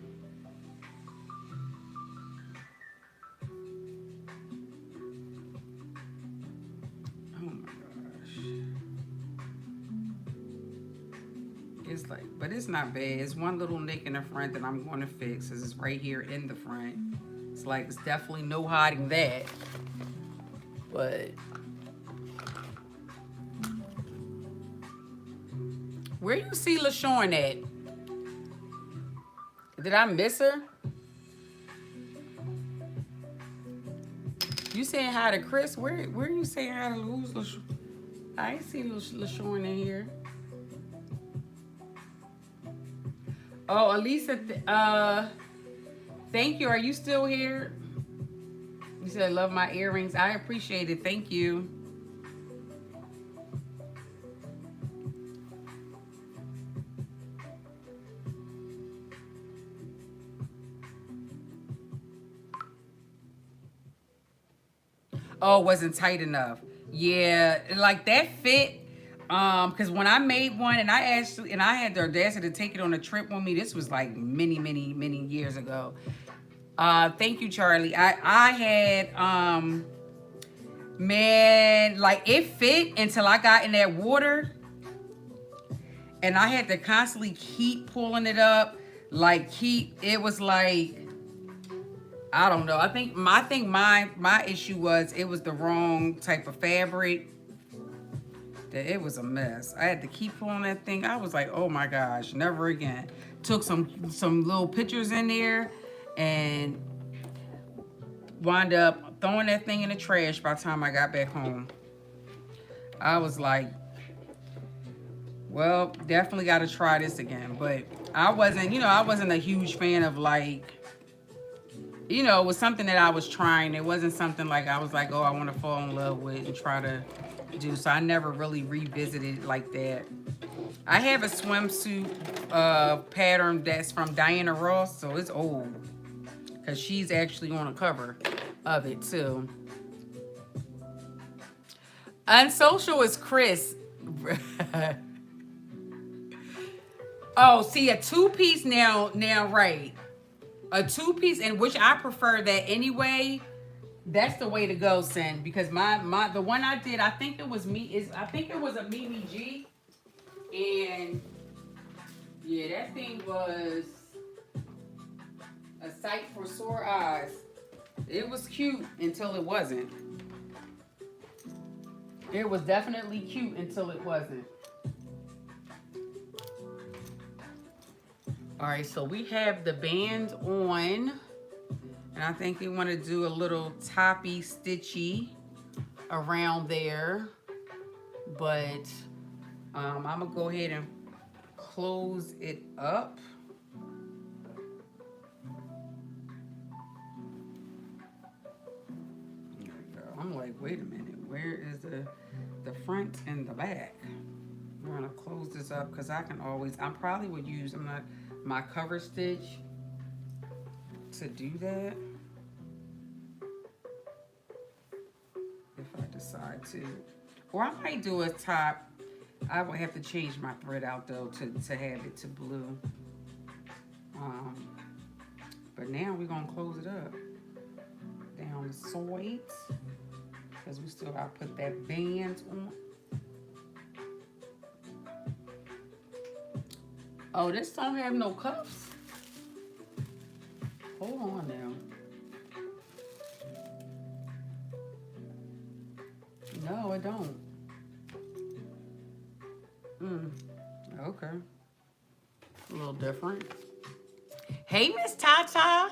S1: oh my gosh. It's like, but it's not bad. It's one little nick in the front that I'm going to fix because it's right here in the front. It's like, it's definitely no hiding that. But where you see LaShawn at? Did I miss her? You saying hi to Chris? Where you saying hi to who's LaShawn? I ain't seen LaShawn in here. Oh, Elisa, thank you. Are you still here? You said, I love my earrings. I appreciate it. Thank you. Oh, it wasn't tight enough. Yeah, like that fit. Because when I made one and I had the audacity to take it on a trip with me, this was like many years ago. Thank you, Charlie. I had man, like it fit until I got in that water, and I had to constantly keep pulling it up, it was like, I don't know. I think my issue was it was the wrong type of fabric. That it was a mess. I had to keep pulling that thing. I was like, oh my gosh, never again. Took some little pictures in there and wound up throwing that thing in the trash by the time I got back home. I was like, well, definitely got to try this again. But I wasn't a huge fan of like, it was something that I was trying. It wasn't something like I was like, oh, I want to fall in love with and try to do. So I never really revisited it like that. I have a swimsuit pattern that's from Diana Ross, so it's old because she's actually on a cover of it too. Unsocial is Chris. Oh, see, a two-piece now, right. A two-piece, in which I prefer that anyway. That's the way to go, Sin, because the one I did, I think it was a Mimi G, and yeah, that thing was a sight for sore eyes. It was cute until it wasn't. It was definitely cute until it wasn't. All right, so we have the band on. And I think we want to do a little toppy stitchy around there. But I'm going to go ahead and close it up. There we go. I'm like, wait a minute. Where is the front and the back? I'm going to close this up because I probably would use my cover stitch to do that. If I decide to. Or I might do a top. I would have to change my thread out though to have it to blue. But now we're gonna close it up down the sides because we still gotta put that band on. Oh, this don't have no cuffs. Hold on now. No, it don't. Okay. A little different. Hey, Miss Tata.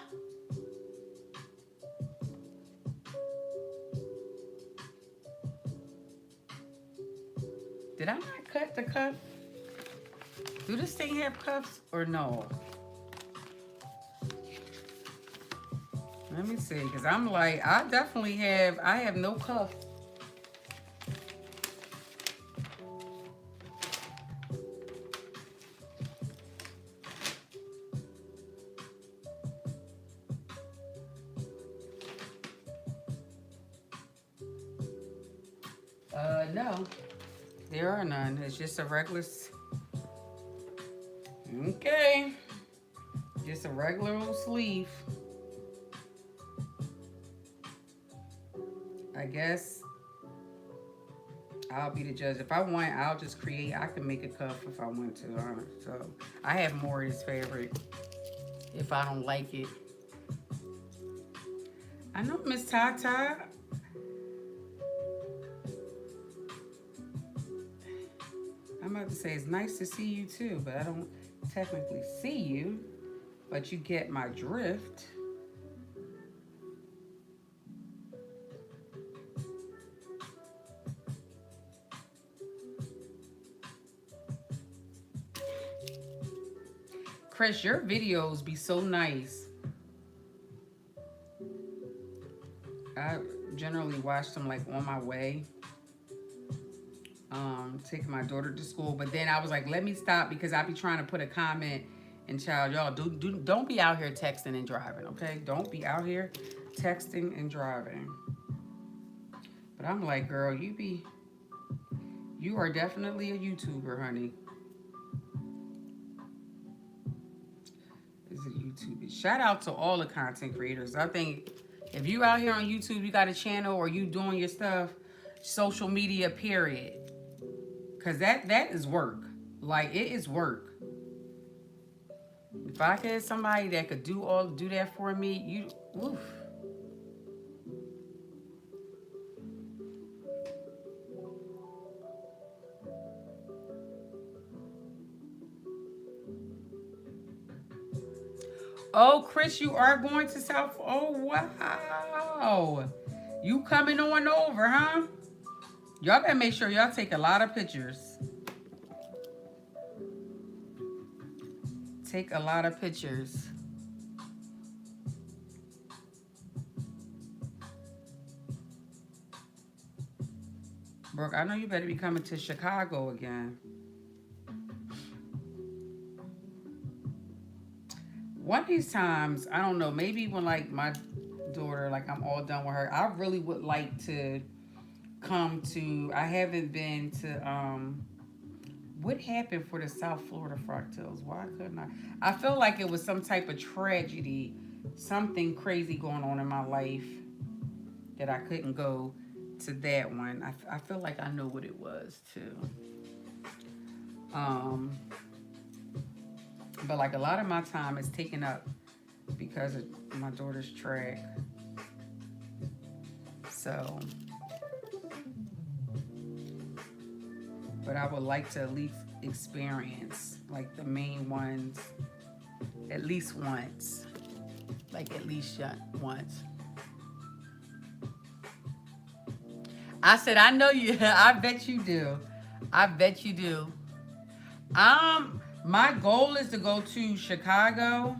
S1: Did I not cut the cuff? Do this thing have cuffs or no? Let me see, because I'm like, I have no cuff. No, there are none. It's just a regular. Okay, just a regular old sleeve. I guess I'll be the judge. If I want, I'll just create. I can make a cuff if I want to. So I have more of this fabric. If I don't like it, I know Miss Tata. I'm about to say it's nice to see you too, but I don't technically see you. But you get my drift. Chris, your videos be so nice. I generally watch them like on my way. Taking my daughter to school, but then I was like, let me stop because I be trying to put a comment. And child, y'all don't be out here texting and driving, okay? Don't be out here texting and driving. But I'm like, girl, you are definitely a YouTuber, honey. This is a YouTuber. Shout out to all the content creators. I think if you out here on YouTube, you got a channel or you doing your stuff, social media, period. Cause that is work. Like, it is work. If I had somebody that could do that for me, oof. Oh, Chris, you are going to South. Oh, wow. You coming on over, huh? Y'all gotta make sure y'all take a lot of pictures. Take a lot of pictures. Brooke, I know you better be coming to Chicago again. One of these times, I don't know, maybe when like my daughter, like I'm all done with her, I really would like to come to, I haven't been to, what happened for the South Florida Fractals? Why couldn't I? I feel like it was some type of tragedy, something crazy going on in my life that I couldn't go to that one. I feel like I know what it was too. But like a lot of my time is taken up because of my daughter's track. So, but I would like to at least experience like the main ones at least once. like at least once. I said, I know you. I bet you do. I bet you do. My goal is to go to Chicago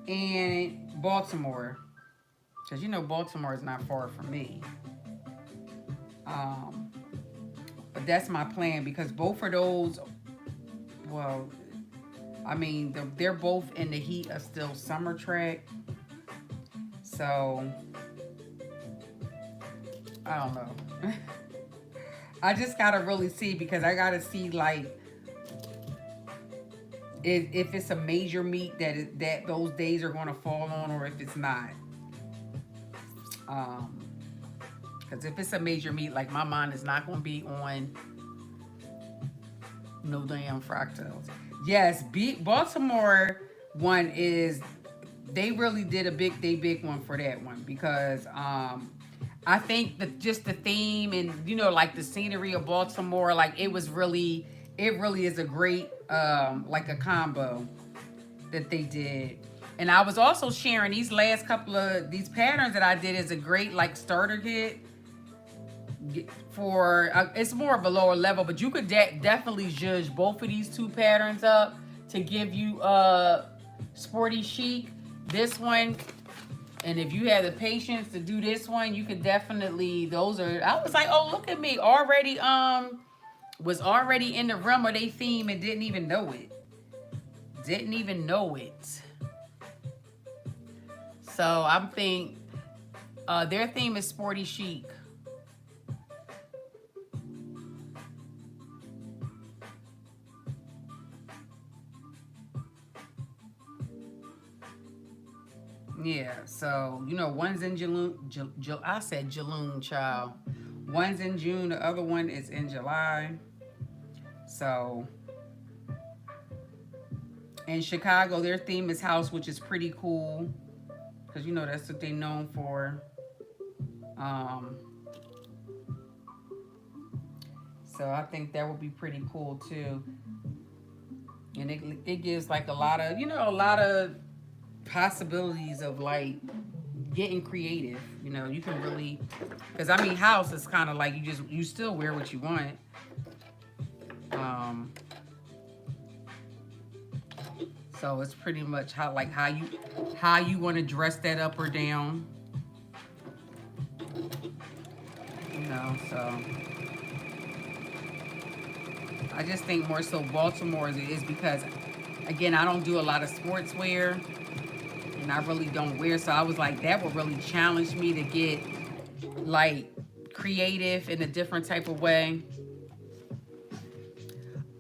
S1: and Baltimore, because Baltimore is not far from me. Um, but that's my plan because both of those, well, I mean, they're both in the heat of still summer track. So I don't know. I just gotta really see because I gotta see like if it's a major meet that those days are gonna fall on, or if it's not. Because if it's a major meet, like my mind is not gonna be on no damn fractals. Yes, Baltimore one is they really did a big one for that one because I think that just the theme and like the scenery of Baltimore, like it really is a great like a combo that they did. And I was also sharing these last couple of these patterns that I did as a great like starter kit for it's more of a lower level, but you could definitely judge both of these two patterns up to give you sporty chic. This one, and if you have the patience to do this one, you could definitely, those are, I was like, oh, look at me, already was already in the realm of their theme and didn't even know it. So I'm thinking their theme is sporty chic. Yeah, so one's in June. I said June, child. One's in June. The other one is in July. So in Chicago, their theme is house, which is pretty cool because that's what they're known for. Um, so I think that would be pretty cool too, and it gives like a lot of possibilities of like getting creative. You can really, because I mean house is kind of like you still wear what you want. So it's pretty much how you want to dress that up or down. So I just think more so Baltimore is because again I don't do a lot of sportswear. And I really don't wear, so I was like, that would really challenge me to get like creative in a different type of way.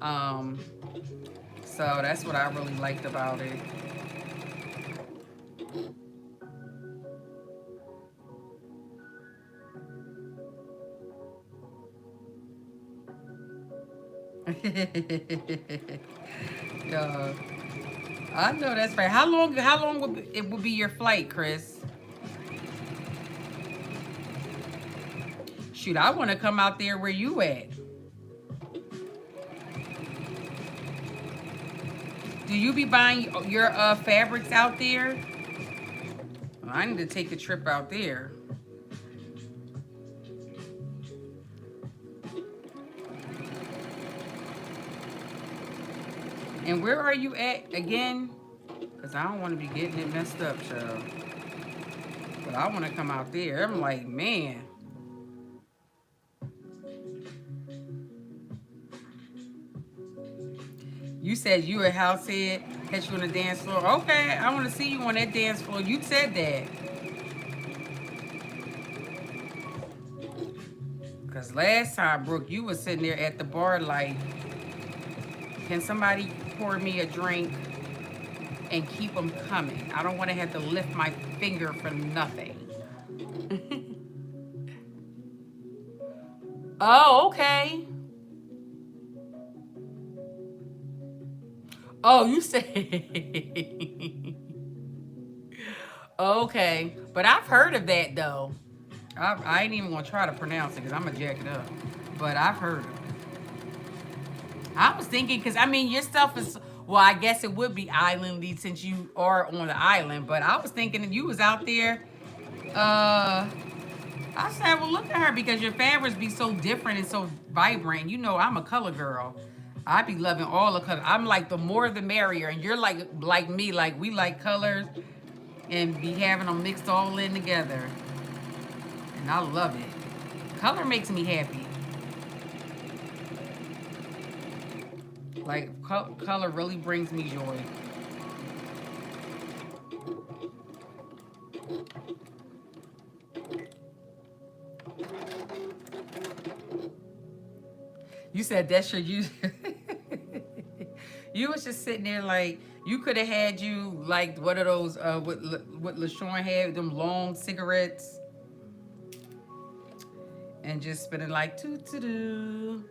S1: So that's what I really liked about it. Yeah, I know that's right. How long would be your flight, Chris? Shoot, I want to come out there where you at. Do you be buying your fabrics out there? Well, I need to take a trip out there. And where are you at again? Because I don't want to be getting it messed up, child. But I want to come out there. I'm like, man. You said you a house head, catch you on the dance floor. Okay, I want to see you on that dance floor. You said that. Because last time, Brooke, you was sitting there at the bar like, can somebody pour me a drink and keep them coming? I don't want to have to lift my finger for nothing. Oh, okay. Oh, you say. Okay. But I've heard of that, though. I ain't even going to try to pronounce it because I'm going to jack it up. But I've heard of it. I was thinking, because, I mean, your stuff is... Well, I guess it would be islandly since you are on the island. But I was thinking that you was out there. I said, well, look at her because your fabrics be so different and so vibrant. You know, I'm a color girl. I be loving all the colors. I'm like the more the merrier, and you're like me, like we like colors and be having them mixed all in together, and I love it. Color makes me happy. Like color really brings me joy. You said that's your you. You was just sitting there like you could have had you like one of those what LaShawn had, them long cigarettes, and just spinning like toot toot doo.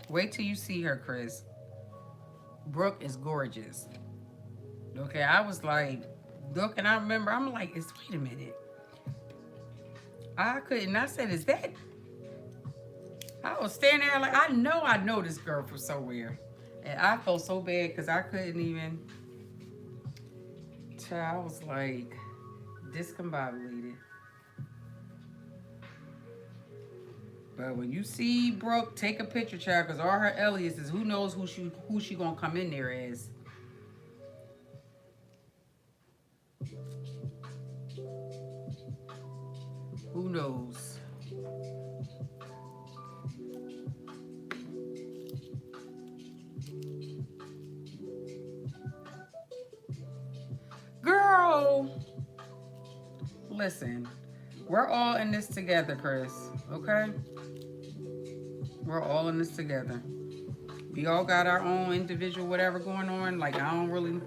S1: Wait till you see her, Chris. Brooke is gorgeous. Okay, I was like, look, and I remember I'm like, wait a minute. I couldn't. I said, is that? I was standing there like, I know this girl from somewhere. And I felt so bad because I couldn't even. I was like discombobulated. But when you see Brooke, take a picture, child, because all her aliases, who knows who she gonna come in there as. Who knows? Girl, listen, we're all in this together, Chris, okay? We're all in this together. We all got our own individual whatever going on. Like, I don't really,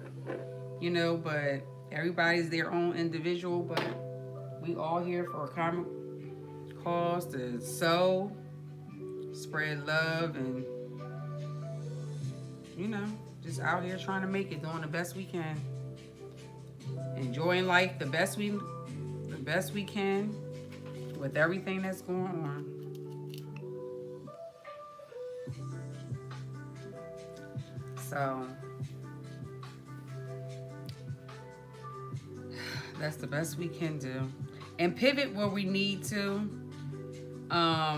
S1: but everybody's their own individual, but we all here for a common cause to sow, spread love, and, just out here trying to make it, doing the best we can. Enjoying life the best we can with everything that's going on. So that's the best we can do. And pivot where we need to. I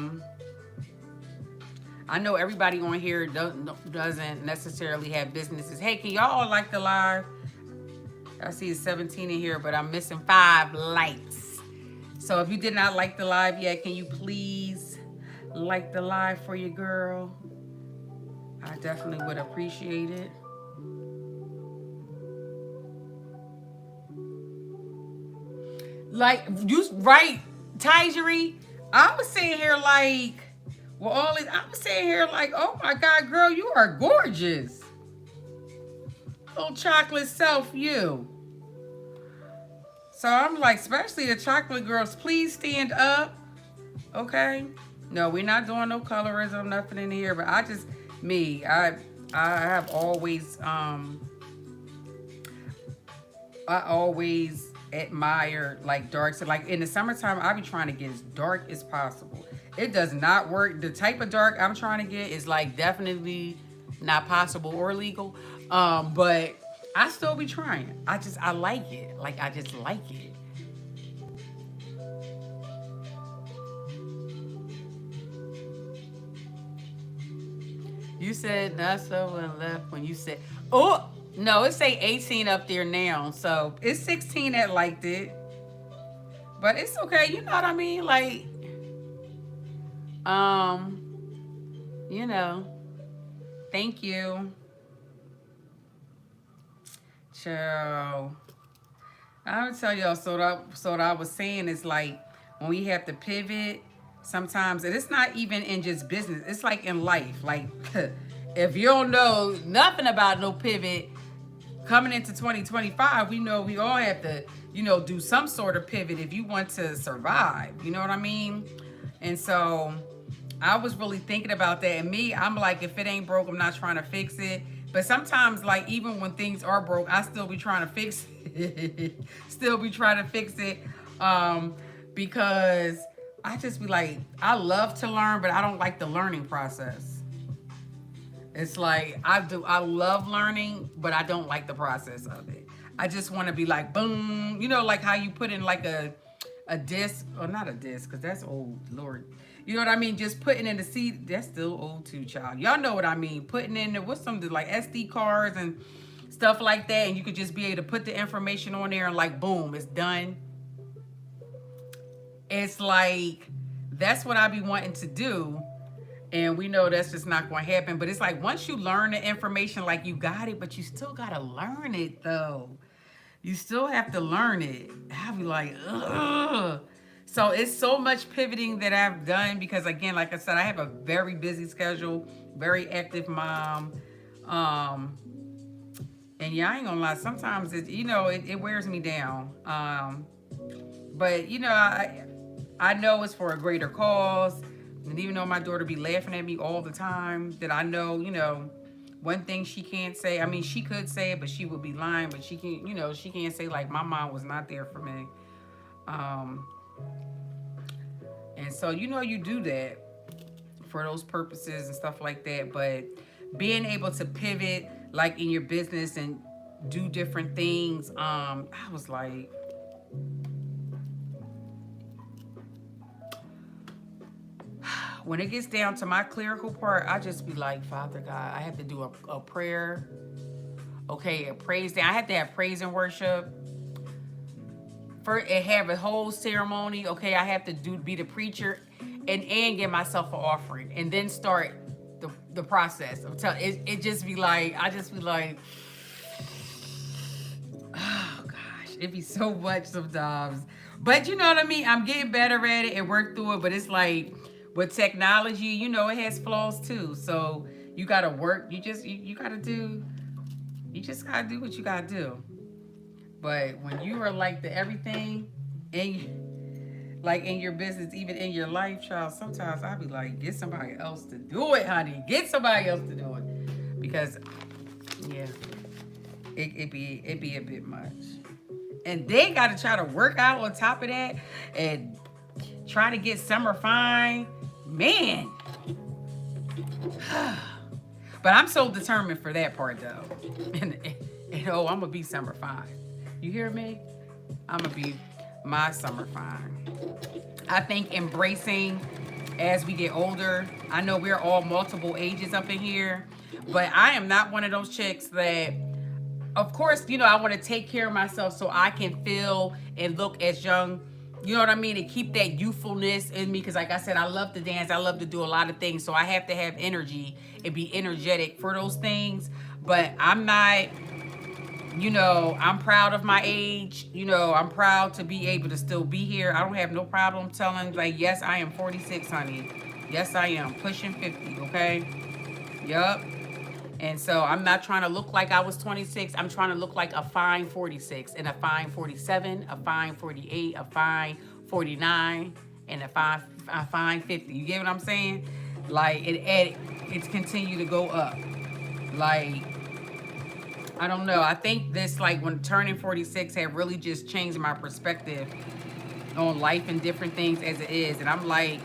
S1: know everybody on here doesn't necessarily have businesses. Hey, can y'all like the live? I see it's 17 in here, but I'm missing 5 likes. So if you did not like the live yet, can you please like the live for your girl? I definitely would appreciate it. Like, you right, Tyjery? I was sitting here like, I was sitting here like, oh my God, girl, you are gorgeous. Little chocolate self, you. So I'm like, especially the chocolate girls, please stand up. Okay? No, we're not doing no colorism, nothing in here. But I have always, I always admire like dark. So like in the summertime, I be trying to get as dark as possible. It does not work. The type of dark I'm trying to get is like definitely not possible or legal. But I still be trying. I like it. Like, I just like it. You said not someone left when you said, oh, no, it say 18 up there now. So it's 16 that liked it. But it's okay. You know what I mean? Like, thank you. Child. I'm gonna tell y'all, so what I was saying is like when we have to pivot, sometimes, and it's not even in just business, it's like in life. Like if you don't know nothing about no pivot, coming into 2025, we know we all have to, do some sort of pivot if you want to survive. You know what I mean? And so I was really thinking about that. And me, I'm like, if it ain't broke, I'm not trying to fix it. But sometimes, like, even when things are broke, I still be trying to fix it. Because I just be like, I love to learn, but I don't like the learning process. It's like I love learning, but I don't like the process of it. I just want to be like boom, like how you put in like a disc, or not a disc, because that's old, Lord. You know what I mean? Just putting in the seed, that's still old too, child. Y'all know what I mean. Putting in what's something like SD cards and stuff like that, and you could just be able to put the information on there and like boom, it's done. It's like that's what I be wanting to do. And we know that's just not going to happen. But it's like once you learn the information, like you got it, but you still got to learn it though. You still have to learn it. I'll be like, ugh. So it's so much pivoting that I've done because, again, like I said, I have a very busy schedule, very active mom. And yeah, I ain't gonna lie. Sometimes it wears me down. But I know it's for a greater cause. And even though my daughter be laughing at me all the time, that I know, one thing she can't say. I mean, she could say it, but she would be lying. But she can't, she can't say like my mom was not there for me. And so you do that for those purposes and stuff like that. But being able to pivot, like in your business and do different things, I was like, when it gets down to my clerical part, I just be like, Father God, I have to do a prayer. Okay, a praise day. I have to have praise and worship. First, and have a whole ceremony. Okay, I have to be the preacher and get myself an offering. And then start the process. It just be like, I just be like, oh gosh, it be so much sometimes. But you know what I mean? I'm getting better at it and work through it. But it's like, with technology, it has flaws too. So you gotta work. You just gotta do what you gotta do. But when you are like the everything, and like in your business, even in your life, child, sometimes I'll be like, get somebody else to do it, honey. Get somebody else to do it, because yeah, it be a bit much. And they gotta try to work out on top of that and try to get summer fine. Man. But I'm so determined for that part though. And I'm gonna be summer fine. You hear me? I'm gonna be my summer fine. I think embracing as we get older. I know we're all multiple ages up in here, but I am not one of those chicks that, of course, I want to take care of myself so I can feel and look as young. You know what I mean? And keep that youthfulness in me. Because like I said, I love to dance. I love to do a lot of things. So I have to have energy and be energetic for those things. But I'm not, I'm proud of my age. I'm proud to be able to still be here. I don't have no problem telling, like, yes, I am 46, honey. Yes, I am. Pushing 50, okay? Yup. And so I'm not trying to look like I was 26. I'm trying to look like a fine 46 and a fine 47, a fine 48, a fine 49, and a fine 50. You get what I'm saying? Like it's continued to go up. Like, I don't know. I think this, like, when turning 46 had really just changed my perspective on life and different things as it is. And I'm like,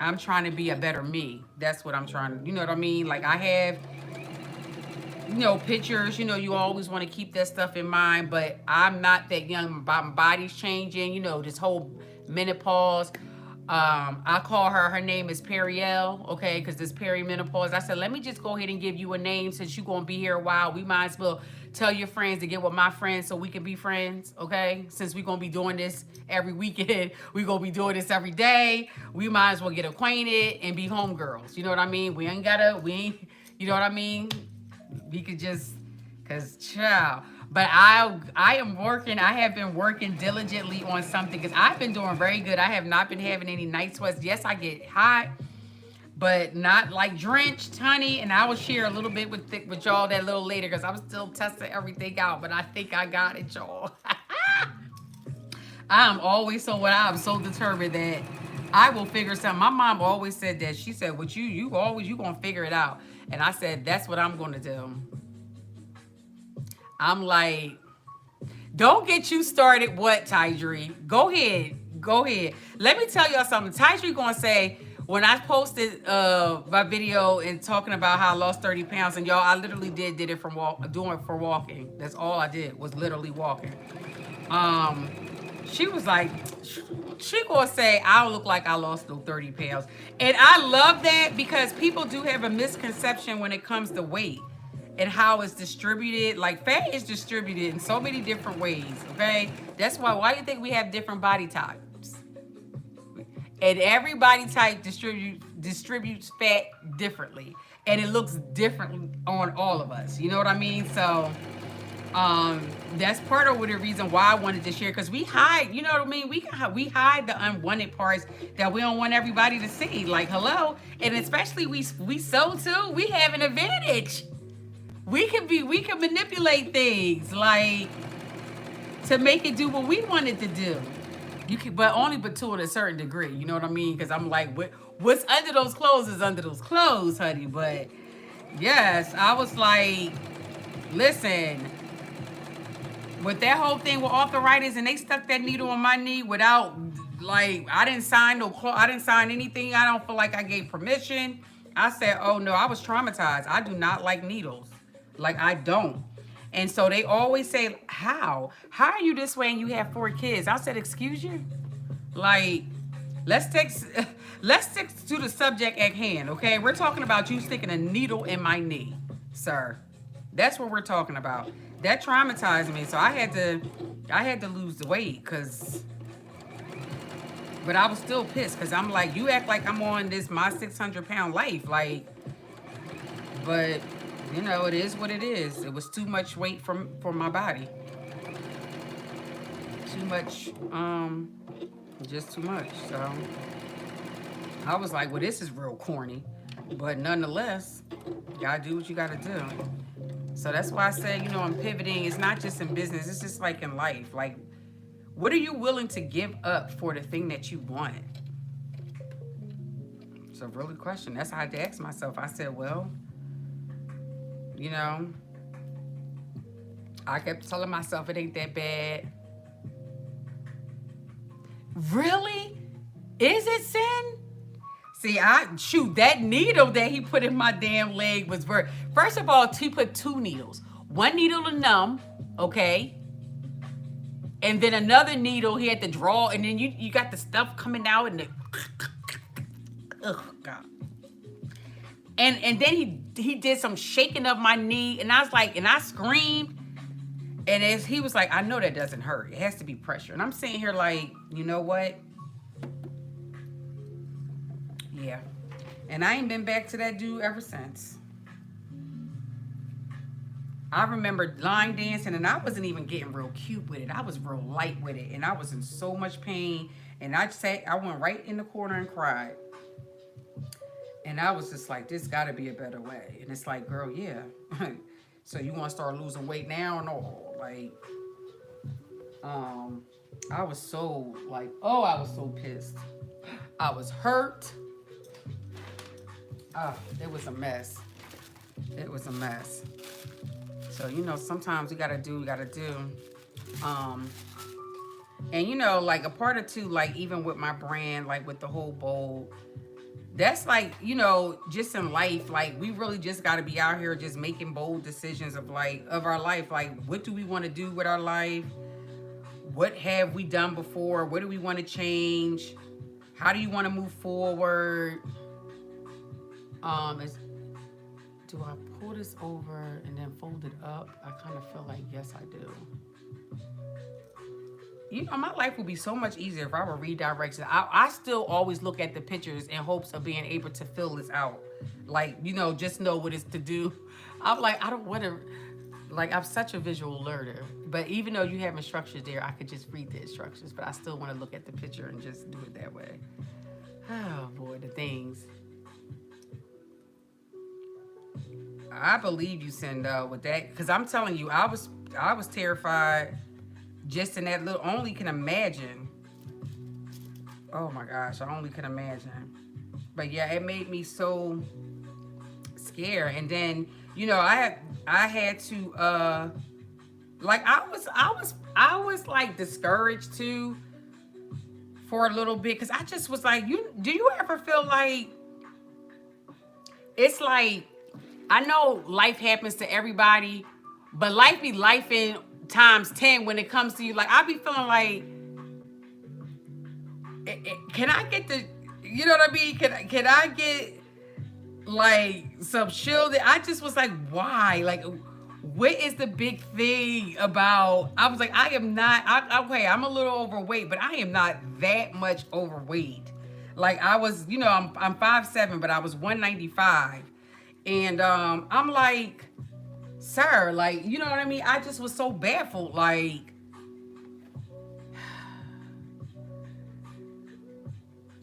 S1: I'm trying to be a better me. That's what I'm trying to, you know what I mean? Like, I have, pictures, you always want to keep that stuff in mind, but I'm not that young. My body's changing, this whole menopause. I call her name is Periel, okay, because this perimenopause. I said, let me just go ahead and give you a name since you're going to be here a while. We might as well tell your friends to get with my friends so we can be friends, okay? Since we're going to be doing this every weekend, we're going to be doing this every day. We might as well get acquainted and be homegirls. You know what I mean? You know what I mean? We could just, because, child. But I am working. I have been working diligently on something because I've been doing very good. I have not been having any night sweats. Yes, I get hot, but not like drenched, honey. And I will share a little bit with y'all that a little later because I'm still testing everything out. But I think I got it, y'all. I'm so determined that I will figure something. My mom always said that. She said, "What you gonna figure it out." And I said, "That's what I'm gonna do." I'm like, don't get you started. What, Tydree? Go ahead. Go ahead. Let me tell y'all something. Tytree gonna say when I posted my video and talking about how I lost 30 pounds, and y'all, I literally did it from doing it for walking. That's all I did was literally walking. Um, she was like, she gonna say I don't look like I lost no 30 pounds, and I love that because people do have a misconception when it comes to weight and how it's distributed. Like fat is distributed in so many different ways. Okay, that's why you think we have different body types, and every body type distributes fat differently, and it looks different on all of us. You know what I mean? So that's part of the reason why I wanted to share, because we hide, you know what I mean, we hide the unwanted parts that we don't want everybody to see. Like, hello. And especially we sew too, we have an advantage. We can manipulate things like to make it do what we want it to do. You can, but to a certain degree, you know what I mean? Because I'm like, what's under those clothes is under those clothes, honey. But yes, I was like, listen, with that whole thing with arthritis, and they stuck that needle on my knee without, like, I didn't sign anything. I don't feel like I gave permission. I said, oh no, I was traumatized. I do not like needles. Like, I don't. And so they always say, how are you this way and you have 4 kids? I said, excuse you? Like, let's stick to the subject at hand, okay? We're talking about you sticking a needle in my knee, sir. That's what we're talking about. That traumatized me, so I had to lose the weight, but I was still pissed, because I'm like, you act like I'm on my 600-pound life, like, but you know, it is what it is. It was too much weight for my body. Too much, just too much. So I was like, well, this is real corny, but nonetheless, you gotta do what you gotta do. So that's why I say, you know, I'm pivoting. It's not just in business. It's just like in life. Like, what are you willing to give up for the thing that you want? It's a really question. That's how I had to ask myself. I said, well, you know, I kept telling myself it ain't that bad. Really? Is it sin? See, that needle that he put in my damn leg was first of all, he put 2 needles. One needle to numb, okay? And then another needle he had to draw, and then you got the stuff coming out, and oh God. And then he did some shaking of my knee, and I was like, and I screamed, and he was like, I know that doesn't hurt. It has to be pressure. And I'm sitting here like, you know what? Yeah. And I ain't been back to that dude ever since. I remember line dancing, and I wasn't even getting real cute with it. I was real light with it, and I was in so much pain. And I went right in the corner and cried. And I was just like, this gotta be a better way. And it's like, girl, yeah. So you wanna start losing weight now? No. Like, I was so like, oh, I was so pissed. I was hurt. It was a mess. It was a mess. So, you know, sometimes we gotta do. And you know, like a part of too, like even with my brand, like with the whole bowl, that's like, you know, just in life, like we really just gotta be out here just making bold decisions of our life. Like, what do we want to do with our life? What have we done before? What do we want to change? How do you want to move forward? Do I pull this over and then fold it up? I kind of feel like, yes, I do. You know, my life would be so much easier if I were redirected. I still always look at the pictures in hopes of being able to fill this out. Like, you know, just know what it's to do. I'm like, I don't want to, like, I'm such a visual learner. But even though you have instructions there, I could just read the instructions. But I still want to look at the picture and just do it that way. Oh, boy, the things. I believe you, Cindo, with that, because I'm telling you, I was terrified just in that little. Only can imagine. Oh my gosh, I only can imagine. But yeah, it made me so scared. And then, you know, I had to like I was like discouraged too for a little bit because I just was like, do you ever feel like it's like I know life happens to everybody, but life be life in times 10 when it comes to you. Like I be feeling like, can I get the, you know what I mean? Can I get like some shielding? I just was like, why? Like, what is the big thing about? I was like, I am not. Okay, I'm a little overweight, but I am not that much overweight. Like I was, I'm 5'7", but I was 195, and I'm like, sir, like, you know what I mean? I just was so baffled, like.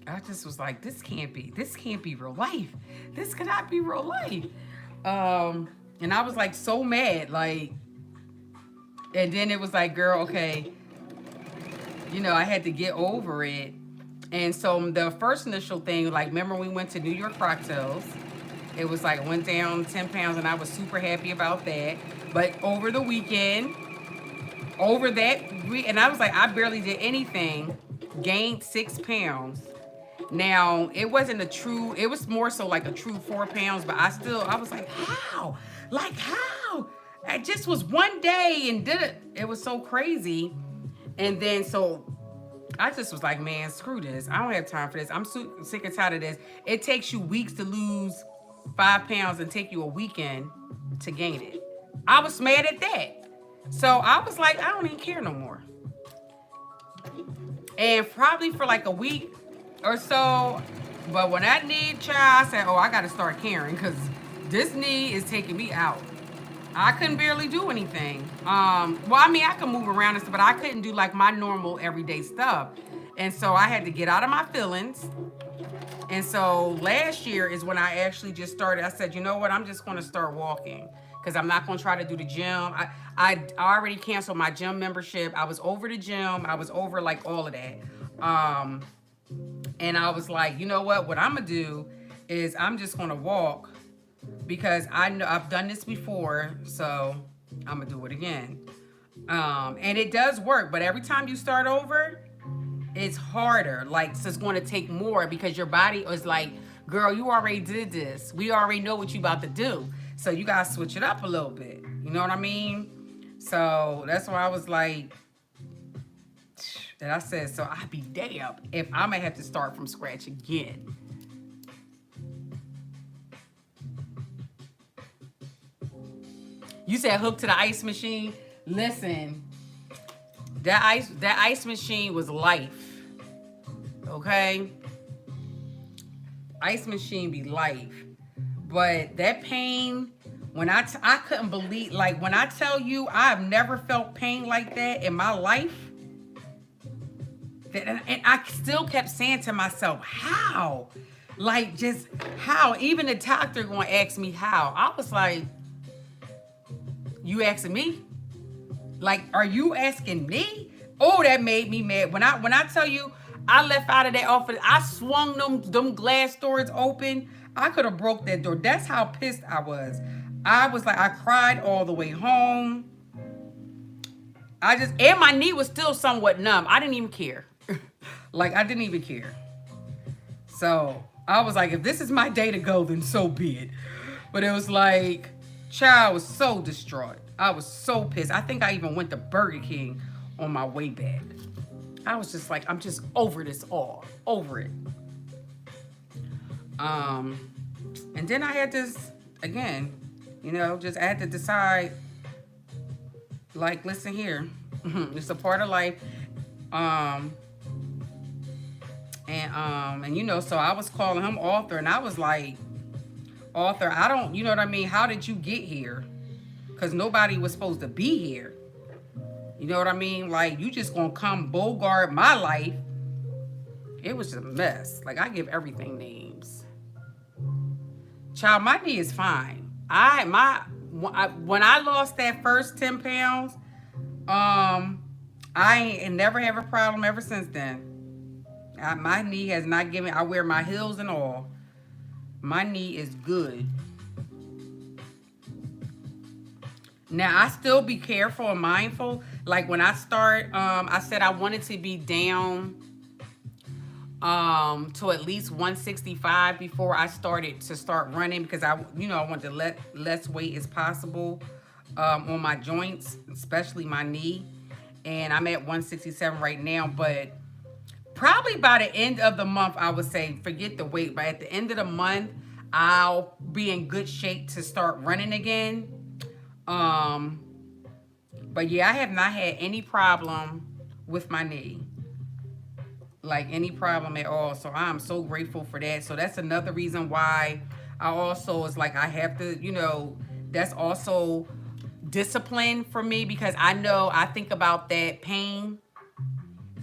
S1: I just was like, this can't be real life. This cannot be real life. And I was like so mad, like, and then it was like, girl, okay, I had to get over it. And so the first initial thing, like, remember we went to New York Cocktails. It was like, went down 10 pounds and I was super happy about that. But over the weekend, and I was like, I barely did anything, gained 6 pounds. Now, it wasn't it was more so like a true 4 pounds, but I was like, how? Like, how? It just was one day and did it. It was so crazy. And then, so I just was like, man, screw this. I don't have time for this. I'm sick and tired of this. It takes you weeks to lose 5 pounds and take you a weekend to gain it. I was mad at that. So I was like, I don't even care no more. And probably for like a week or so, but when that knee, child, I said, oh, I got to start caring because this knee is taking me out. I couldn't barely do anything. Well, I mean, I could move around and stuff, but I couldn't do like my normal everyday stuff. And so I had to get out of my feelings. And so last year is when I actually just started. I said, you know what? I'm just going to start walking because I'm not going to try to do the gym. I already canceled my gym membership. I was over the gym. I was over like all of that. And I was like, you know what? What I'm going to do is I'm just going to walk because I know I've done this before. So I'm going to do it again. And it does work. But every time you start over, it's harder. Like, so it's going to take more because your body is like, girl, you already did this. We already know what you about to do. So you got to switch it up a little bit. You know what I mean? So that's why I was like, and I said, so I'd be damned if I'm going to have to start from scratch again. You said hook to the ice machine. Listen, that ice machine was life. Okay? Ice machine be life. But that pain, when I couldn't believe, like when I tell you I've never felt pain like that in my life. And I still kept saying to myself, how? Like, just how? Even the doctor going to ask me how. I was like, you asking me? Like, are you asking me? Oh, that made me mad. When I tell you, I left out of that office, I swung them glass doors open. I could have broke that door. That's how pissed I was. I was like, I cried all the way home. And my knee was still somewhat numb. I didn't even care. Like, I didn't even care. So I was like, if this is my day to go, then so be it. But it was like, child, was so distraught. I was so pissed. I think I even went to Burger King on my way back. I was just like, I'm just over this all. Over it. And then I had this, again, I had to decide, like, listen here. It's a part of life. So I was calling him Arthur, and I was like, Arthur, I don't, you know what I mean? How did you get here? Because nobody was supposed to be here. You know what I mean? Like, you just gonna come bogart my life. It was just a mess. Like, I give everything names. Child, my knee is fine. When I lost that first 10 pounds, I ain't never have a problem ever since then. My knee has not given. I wear my heels and all. My knee is good. Now, I still be careful and mindful. Like when I start, I said I wanted to be down to at least 165 before I start running, because I want to let less weight as possible on my joints, especially my knee. And I'm at 167 right now, but probably by the end of the month, I would say forget the weight. But at the end of the month, I'll be in good shape to start running again. Um, but yeah, I have not had any problem with my knee, like any problem at all. So I'm so grateful for that. So that's another reason why I also is like I have to, that's also discipline for me, because I know I think about that pain,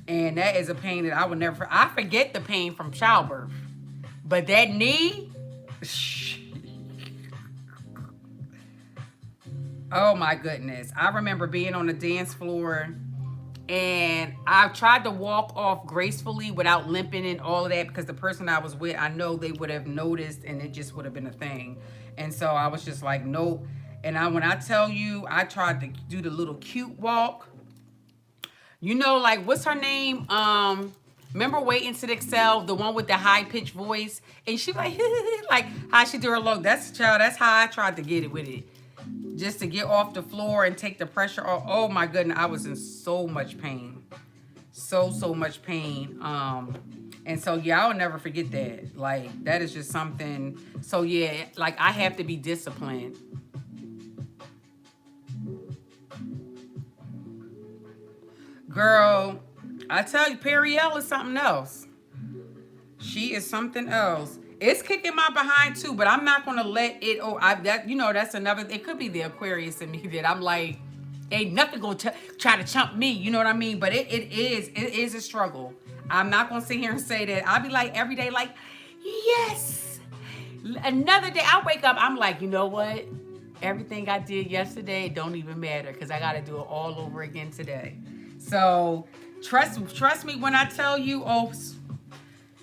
S1: and that is a pain that I would never. I forget the pain from childbirth, but that knee. Oh my goodness. I remember being on the dance floor, and I tried to walk off gracefully without limping and all of that, because the person I was with, I know they would have noticed and it just would have been a thing. And so I was just like, nope. And when I tell you, I tried to do the little cute walk. Like, what's her name? Remember Waiting to Excel, the one with the high pitched voice, and she like, like how she do her look. That's how I tried to get it with it, just to get off the floor and take the pressure off. Oh my goodness, I was in so much pain, so much pain. And so yeah, I'll never forget that. Like, that is just something. So yeah, like I have to be disciplined. Girl, I tell you, Periel is something else. She is something else. It's kicking my behind too, but I'm not gonna let it. That's another. It could be the Aquarius in me that I'm like, ain't nothing gonna try to chump me. You know what I mean? But it is a struggle. I'm not gonna sit here and say that. I'll be like every day, like, yes. Another day, I wake up, I'm like, you know what? Everything I did yesterday don't even matter, because I got to do it all over again today. So trust me when I tell you, oh,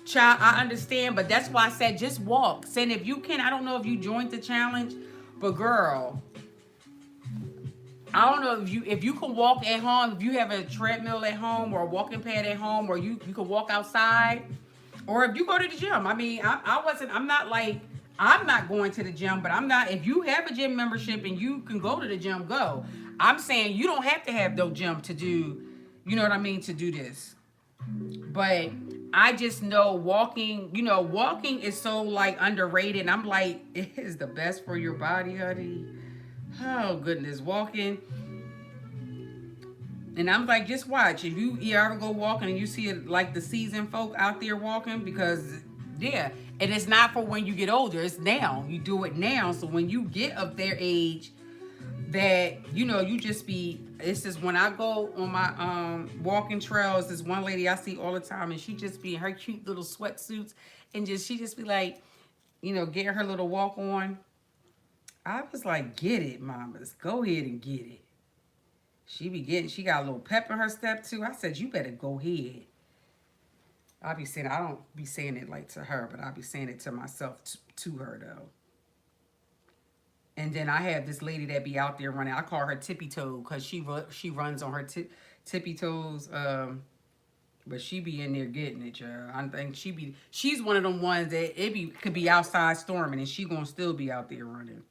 S1: child, I understand, but that's why I said just walk. Saying if you can, I don't know if you joined the challenge, but girl, I don't know if you can walk at home, if you have a treadmill at home or a walking pad at home, or you can walk outside, or if you go to the gym. I mean, I'm not going to the gym, but if you have a gym membership and you can go to the gym, go. I'm saying you don't have to have no gym to do, you know what I mean, to do this. But I just know walking is so like underrated. And I'm like, it is the best for your body, honey. Oh goodness, walking. And I'm like, just watch. If you ever go walking and you see it, like the seasoned folk out there walking, because yeah, and it's not for when you get older. It's now. You do it now. So when you get of their age, that you just be. It's just when I go on my walking trails. This one lady I see all the time, and she just be in her cute little sweatsuits, and she just be like, getting her little walk on. I was like, get it, mamas. Go ahead and get it. She got a little pep in her step too. I said, you better go ahead. I don't be saying it like to her, but I'll be saying it to myself, to her though. And then I have this lady that be out there running. I call her Tippy Toe, because she runs on her tippy toes. But she be in there getting it, y'all. I think she's one of them ones that could be outside storming and she gonna still be out there running.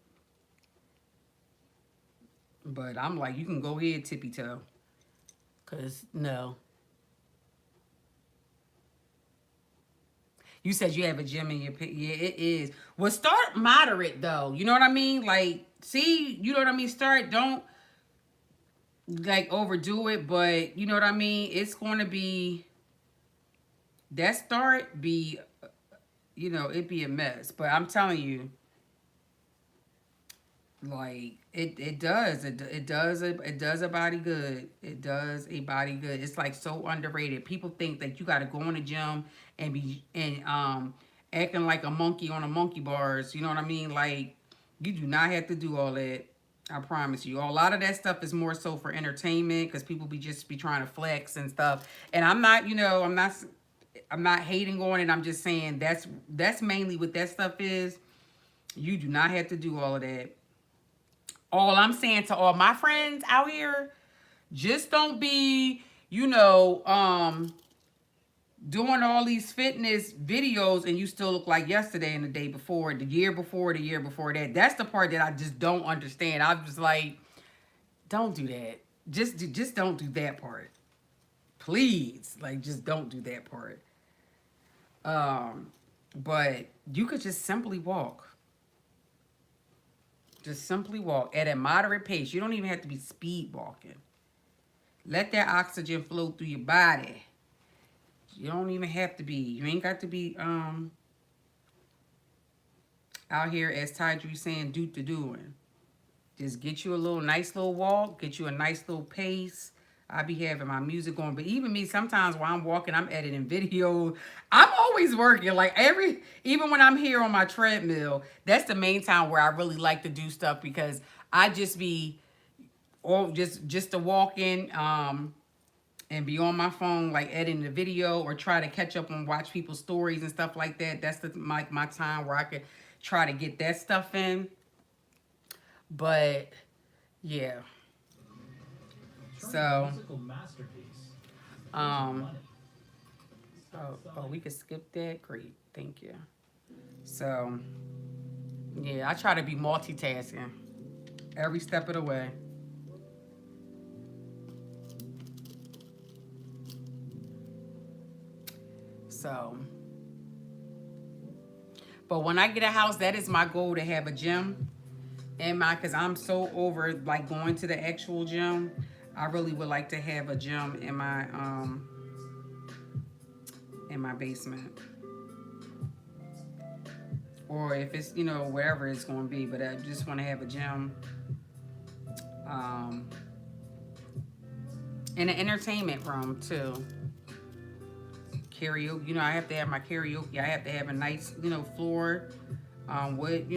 S1: But I'm like, you can go ahead, Tippy Toe. Cause no. You said you have a gym in your pit. Yeah, it is. Well, start moderate though. You know what I mean? Like, see, you know what I mean? Don't like overdo it, but you know what I mean? It's going to be, that start be, it be a mess. But I'm telling you, like, it does a body good. It does a body good. It's like so underrated. People think that you got to go in the gym and be acting like a monkey on a monkey bars. You know what I mean? Like, you do not have to do all that. I promise you. A lot of that stuff is more so for entertainment, because people just be trying to flex and stuff. And I'm not hating on it. I'm just saying that's mainly what that stuff is. You do not have to do all of that. All I'm saying to all my friends out here, just don't be, doing all these fitness videos and you still look like yesterday and the day before, the year before, the year before that. That's the part that I just don't understand. I'm just like, don't do that. Just don't do that part. Please. Like, just don't do that part. Um, but you could just simply walk. Just simply walk at a moderate pace. You don't even have to be speed walking. Let that oxygen flow through your body. You don't even have to be. You ain't got to be out here, as Tydre saying, do to doing. Just get you a little nice little walk. Get you a nice little pace. I be having my music on, but even me, sometimes while I'm walking, I'm editing video. I'm always working. Like even when I'm here on my treadmill, that's the main time where I really like to do stuff because I just be or just to walk in and be on my phone like editing the video or try to catch up and watch people's stories and stuff like that. That's my time where I could try to get that stuff in. But yeah. So oh, we could skip that. Great. Thank you. So yeah, I try to be multitasking every step of the way. So, but when I get a house, that is my goal to have a gym in my, because I'm so over like going to the actual gym. I really would like to have a gym in my basement. Or if it's, wherever it's going to be, but I just want to have a gym. Um, and an entertainment room too. Karaoke, I have to have my karaoke. I have to have a nice, floor. Wood,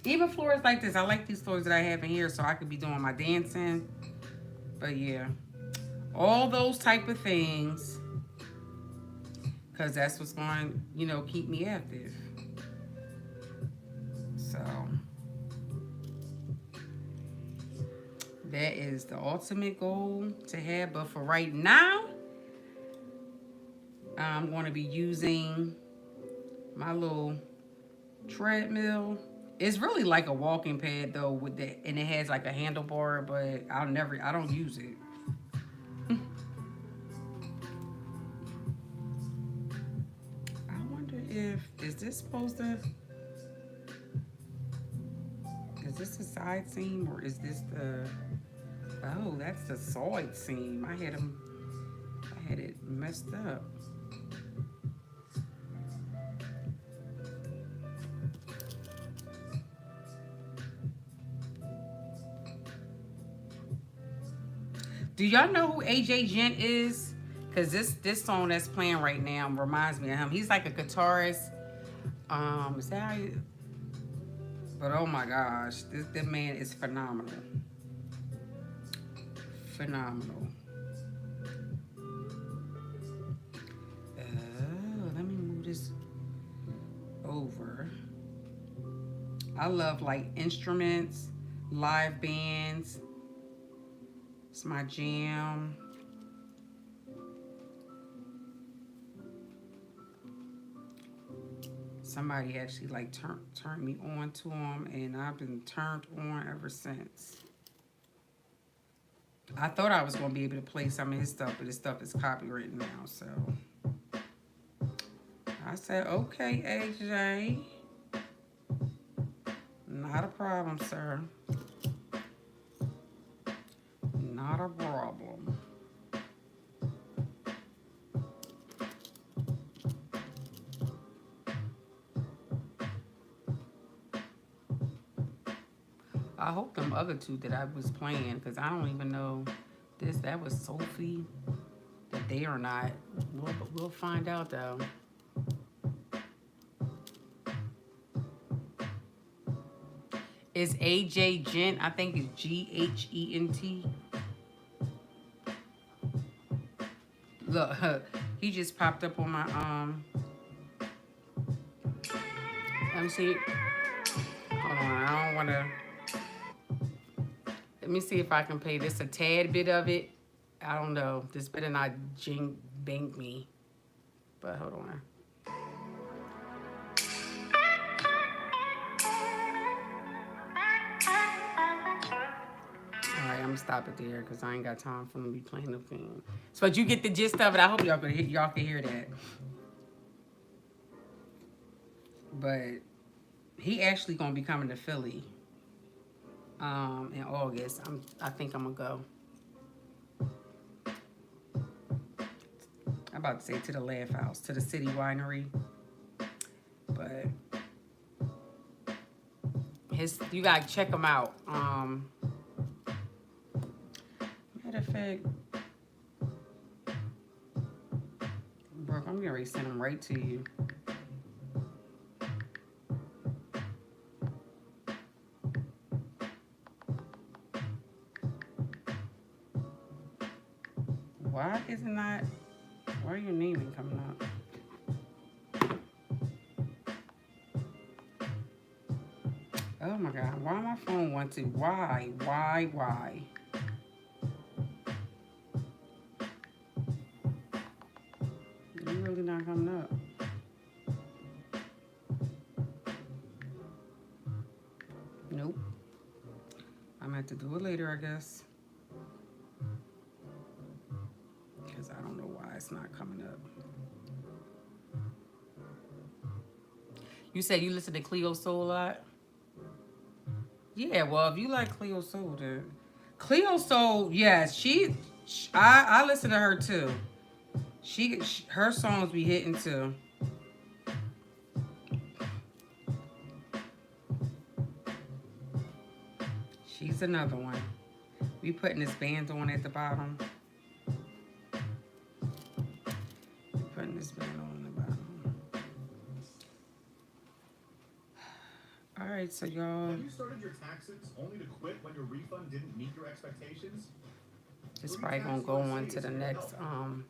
S1: even floors like this. I like these floors that I have in here so I could be doing my dancing. But yeah, all those type of things, because that's what's going, keep me active. So that is the ultimate goal to have. But for right now, I'm going to be using my little treadmill. It's really like a walking pad though, and it has like a handlebar, but I don't use it. I wonder is this the side seam or is this oh, that's the side seam. I had it messed up. Do y'all know who AJ Gent is? Because this song that's playing right now reminds me of him. He's like a guitarist. Is that how you... But oh my gosh, this man is phenomenal. Phenomenal. Let me move this over. I love like instruments, live bands. It's my jam. Somebody actually like turned me on to him, and I've been turned on ever since. I thought I was going to be able to play some of his stuff, but his stuff is copyrighted now, so I said, okay, AJ. Not a problem, sir. Not a problem. I hope them other two that I was playing, because I don't even know that was Sophie, that they are not. We'll find out though. It's AJ Gent. I think it's Ghent. Look, he just popped up on my let me see. Hold on, I don't want to. Let me see if I can play this a tad bit of it. I don't know. This better not banged me. But hold on. All right, I'm gonna stop it there because I ain't got time for them to be playing the thing. So, but you get the gist of it. I hope y'all can hear that. But he actually gonna be coming to Philly in August. I think I'm gonna go. I'm about to say to the Laugh House, to the City Winery. But you gotta check him out. Matter of fact, Brooke, I'm gonna send him right to you. Why is it not? Why are your name ain't coming up? Oh my God, why my phone want to? Why? You really not coming up. Nope. I'm gonna have to do it later, I guess. Because I don't know why it's not coming up. You said you listen to Cleo Soul a lot? Yeah, well, if you like Cleo Soul, then Cleo Soul, yes, I listen to her too. Her songs be hitting too. She's another one. We putting this band on at the bottom. Putting this band on the bottom. All right, so y'all.
S3: Have you started your taxes only to quit when your refund didn't meet your expectations?
S1: It's probably gonna go on to the next one.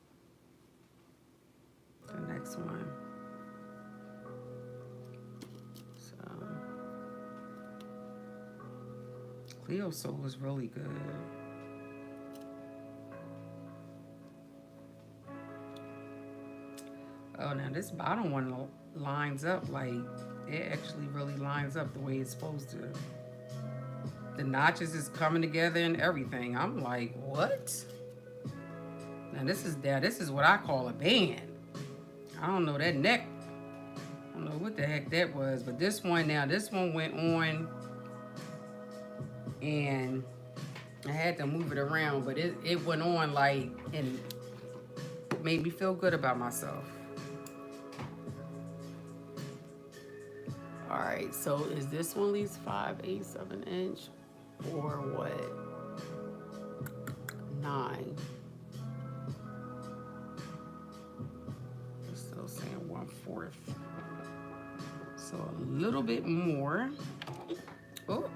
S1: So Cleo Soul is really good. Oh, now this bottom one lines up like it actually really lines up the way it's supposed to. The notches is coming together and everything. I'm like, what? Now this is what I call a band. I don't know that neck. I don't know what the heck that was, but this one went on, and I had to move it around, but it went on like and made me feel good about myself. All right, so is this one at least 5/8 of an inch or what? 9. It's still saying 1/4. So a little bit more. Oh,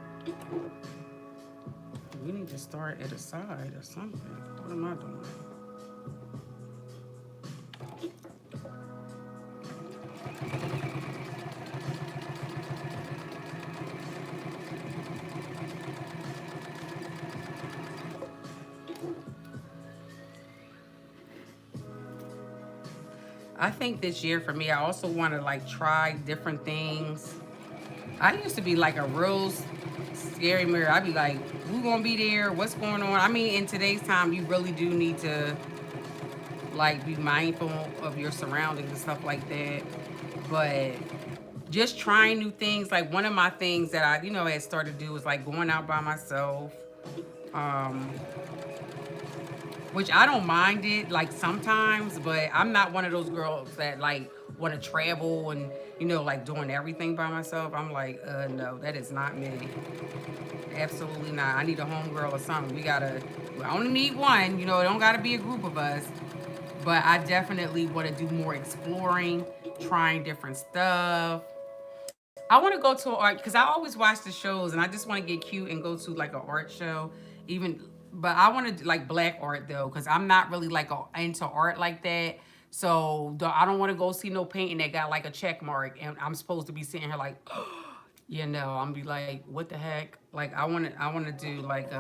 S1: we need to start at a side or something. What am I doing? I think this year for me, I also want to like try different things. I used to be like a real scary mirror. I'd be like, who gonna be there? What's going on? I mean, in today's time, you really do need to like be mindful of your surroundings and stuff like that. But just trying new things, like one of my things that I, had started to do was like going out by myself. Which I don't mind it, like sometimes, but I'm not one of those girls that like want to travel and, like doing everything by myself. I'm like, no, that is not me. Absolutely not. I need a homegirl or something. I only need one, it don't got to be a group of us. But I definitely want to do more exploring, trying different stuff. I want to go to art because I always watch the shows and I just want to get cute and go to like an art show, but I want to like black art though because I'm not really like into art like that. So I don't want to go see no painting that got like a check mark and I'm supposed to be sitting here like, I'm be like, what the heck? Like I want to do like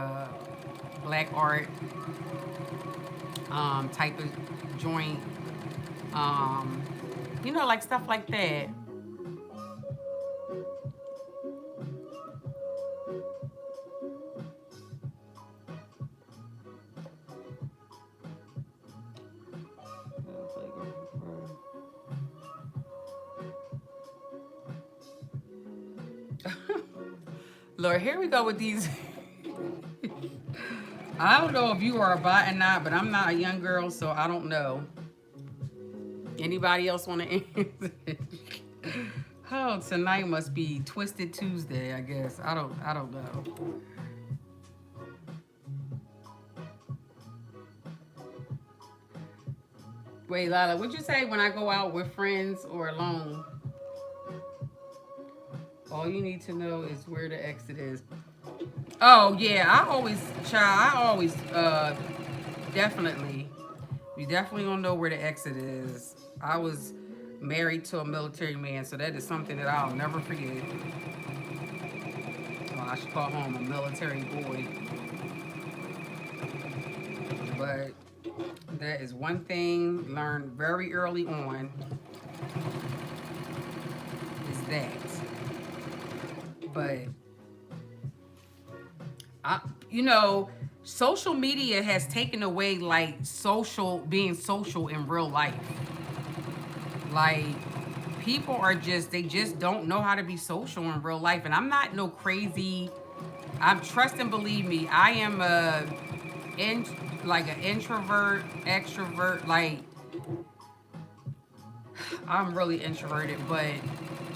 S1: black art type of joint. Um, like stuff like that. Lord, here we go with these. I don't know if you are a bot or not, but I'm not a young girl, so I don't know. Anybody else want to answer? Oh, tonight must be Twisted Tuesday, I guess. I don't know. Wait, Lila, what'd you say when I go out with friends or alone? All you need to know is where the exit is. Oh yeah, I always definitely. You definitely don't know where the exit is. I was married to a military man, so that is something that I'll never forget. Well, I should call home a military boy. But that is one thing learned very early on is that. But I, social media has taken away like being social in real life. Like people they just don't know how to be social in real life. And I'm not no crazy. I'm trust and believe me. I am like an introvert, extrovert. Like I'm really introverted, but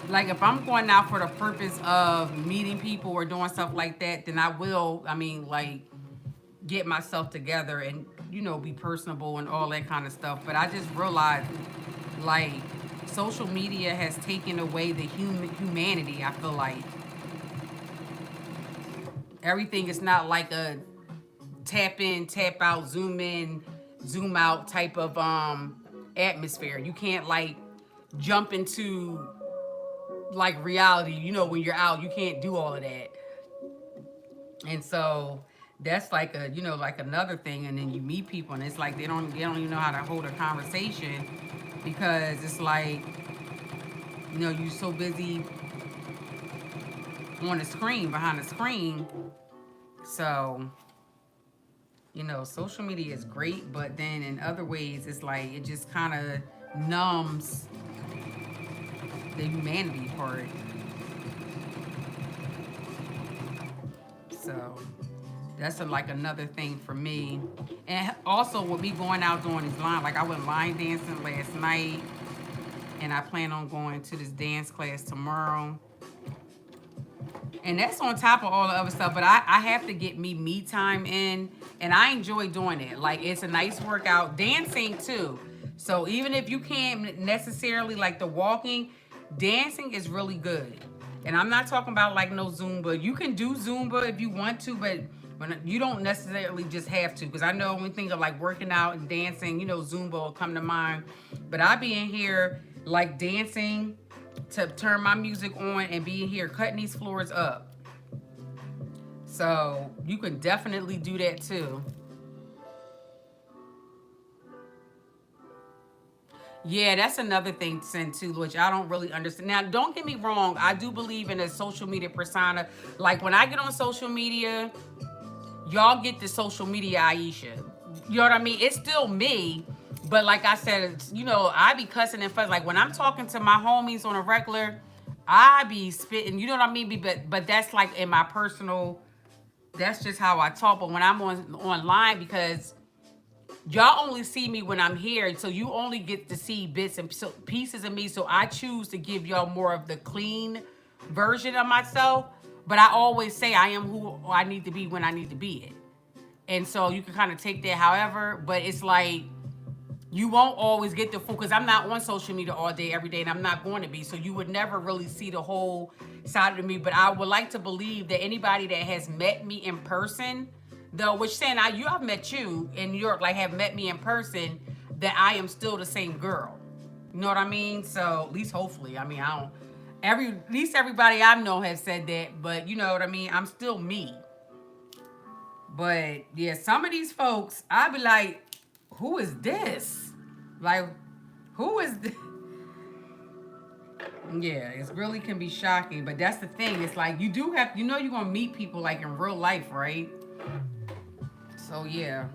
S1: like if I'm going out for the purpose of meeting people or doing stuff like that, then I will. I mean, like get myself together and be personable and all that kind of stuff. But I just realized like social media has taken away the humanity. I feel like everything is not like a tap in, tap out, zoom in, zoom out type of atmosphere. You can't like jump into like reality, when you're out, you can't do all of that. And so that's like like another thing. And then you meet people and it's like they don't even know how to hold a conversation because it's like, you're so busy on the screen, behind the screen. So, social media is great, but then in other ways, it's like it just kind of numbs the humanity part. So, that's like another thing for me. And also, with me going out doing these like I went line dancing last night, and I plan on going to this dance class tomorrow. And that's on top of all the other stuff. But I have to get me time in. And I enjoy doing it. Like, it's a nice workout. Dancing, too. So, even if you can't necessarily, like, the walking, dancing is really good. And I'm not talking about, like, no Zumba. You can do Zumba if you want to, but you don't necessarily just have to. Because I know when we think of, like, working out and dancing, Zumba will come to mind. But I be in here, like, dancing to turn my music on and be in here cutting these floors up. So you can definitely do that too. Yeah, that's another thing, Sin, too, which I don't really understand. Now, don't get me wrong. I do believe in a social media persona. Like, when I get on social media, y'all get the social media Aisha. You know what I mean? It's still me. But like I said, I be cussing and fuss. Like, when I'm talking to my homies on a regular, I be spitting. You know what I mean? But that's like in my personal. That's just how I talk. But when I'm online, because y'all only see me when I'm here, so you only get to see bits and pieces of me. So I choose to give y'all more of the clean version of myself. But I always say I am who I need to be when I need to be it. And so you can kind of take that however, but it's like you won't always get the full, because I'm not on social media all day, every day, and I'm not going to be. So you would never really see the whole side of me. But I would like to believe that anybody that has met me in person, though, which saying I've met you in New York, like have met me in person, that I am still the same girl. You know what I mean? So at least hopefully. I mean, I don't. At least everybody I know has said that, but you know what I mean. I'm still me. But yeah, some of these folks, I be like, who is this? Like, who is this? Yeah, it really can be shocking, but that's the thing. It's like you do have, you're gonna meet people like in real life, right? So yeah,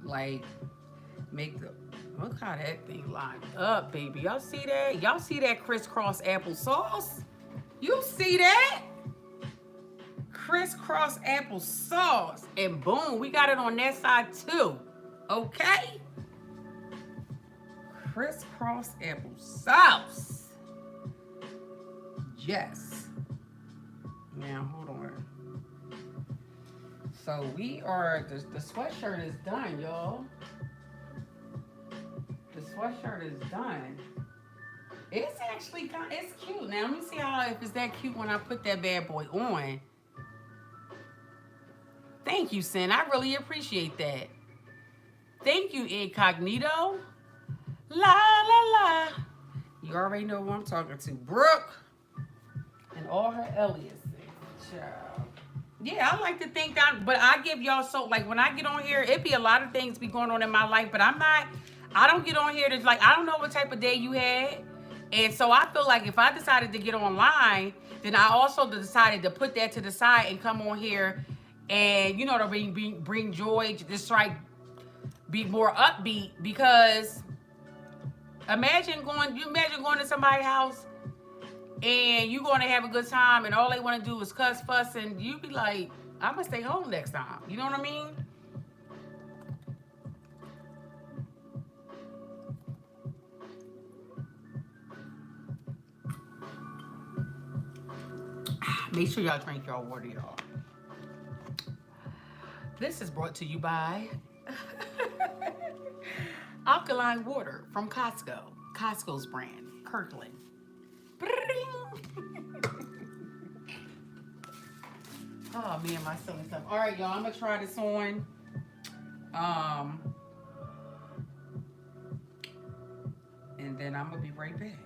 S1: like make the look how that thing lined up, baby. Y'all see that? Y'all see that crisscross applesauce? You see that? Crisscross applesauce, and boom, we got it on that side too. Okay, crisscross applesauce. Yes. Now hold on. So we are the sweatshirt is done, y'all. The sweatshirt is done. It's actually it's cute. Now let me see how if it's that cute when I put that bad boy on. Thank you, Sin. I really appreciate that. Thank you, Incognito. La la la. You already know who I'm talking to. Brooke. And all her aliases. Child. Yeah, I like to think that, but I give y'all so, like, when I get on here, it be a lot of things be going on in my life, but I don't get on here to, like, I don't know what type of day you had. And so I feel like if I decided to get online, then I also decided to put that to the side and come on here and, to bring joy, just try be more upbeat, because imagine going to somebody's house and you going to have a good time and all they want to do is cuss, fuss, and you be like, I'm going to stay home next time. You know what I mean? Make sure y'all drink y'all water, y'all. This is brought to you by alkaline water from Costco. Costco's brand, Kirkland. Oh man, my silly stuff. All right, y'all, I'm gonna try this on. And then I'm gonna be right back.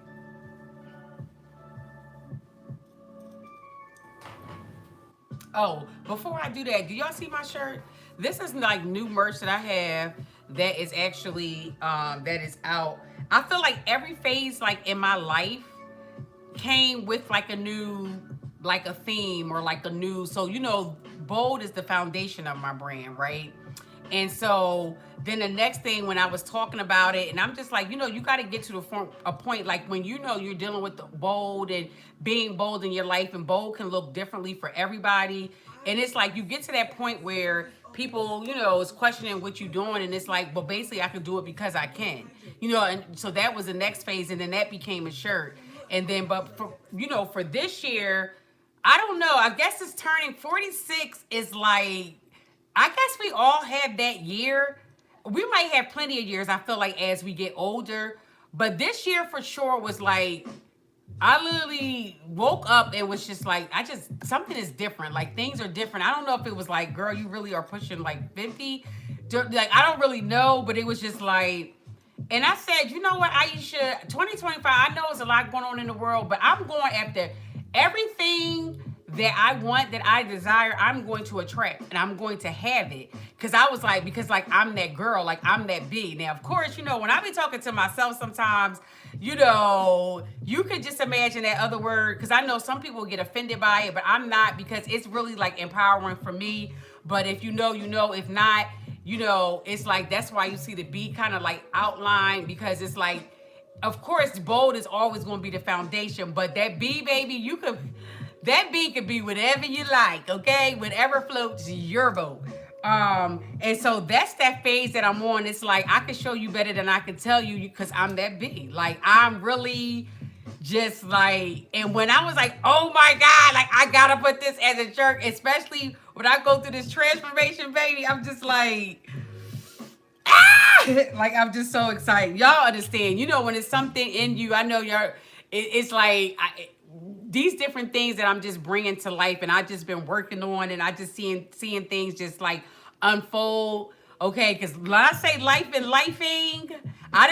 S1: Oh, before I do that, do y'all see my shirt? This is like new merch that I have that is actually that is out. I feel like every phase like in my life came with like a new, like a theme or like a new, so bold is the foundation of my brand, right? And so then the next thing when I was talking about it, and I'm just like, you got to get to a point like when you're dealing with the bold and being bold in your life, and bold can look differently for everybody. And it's like you get to that point where people, is questioning what you're doing, and it's like, but basically I can do it because I can, and so that was the next phase, and then that became a shirt. And then, but for this year, I don't know, I guess it's turning 46 is like, I guess we all have that year. We might have plenty of years, I feel like, as we get older. But this year for sure was like, I literally woke up and was just like, something is different. Like, things are different. I don't know if it was like, girl, you really are pushing like 50. Like, I don't really know, but it was just like, and I said, you know what, Aisha, 2025, I know there's a lot going on in the world, but I'm going after everything that I want, that I desire, I'm going to attract, and I'm going to have it. Because I was like, I'm that girl, like I'm that big. Now, of course, when I be talking to myself sometimes, you could just imagine that other word, because I know some people get offended by it, but I'm not, because it's really like empowering for me. But if you know, if not, it's like, that's why you see the B kind of like outline, because it's like, of course, bold is always going to be the foundation, but that B, baby, that B could be whatever you like, okay? Whatever floats your boat. And so that's that phase that I'm on. It's like, I can show you better than I can tell you, because I'm that B. Like, I'm really just like, and when I was like, oh my God, like, I gotta put this as a shirt, especially when I go through this transformation, baby, I'm just like, like, I'm just so excited. Y'all understand, when it's something in you, I know it's like, these different things that I'm just bringing to life, and I just been working on, and I just seeing things just like unfold. Okay, because when I say life and lifing, I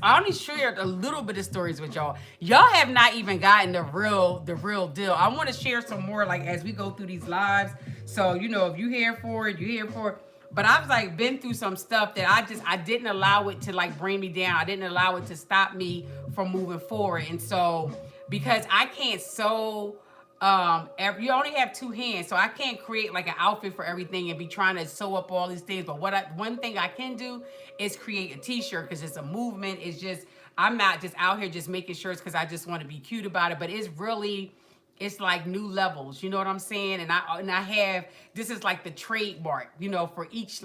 S1: only shared a little bit of stories with y'all. Y'all have not even gotten the real deal. I want to share some more, like, as we go through these lives. So, if you're here for it, you're here for it. But I've like been through some stuff that I didn't allow it to like bring me down. I didn't allow it to stop me from moving forward. And so because I can't sew you only have two hands, so I can't create like an outfit for everything and be trying to sew up all these things. But one thing I can do is create a t-shirt, because it's a movement. It's just, I'm not just out here just making shirts because I just want to be cute about it, but it's really, it's like new levels, you know what I'm saying? And I have, this is like the trademark, you know, for each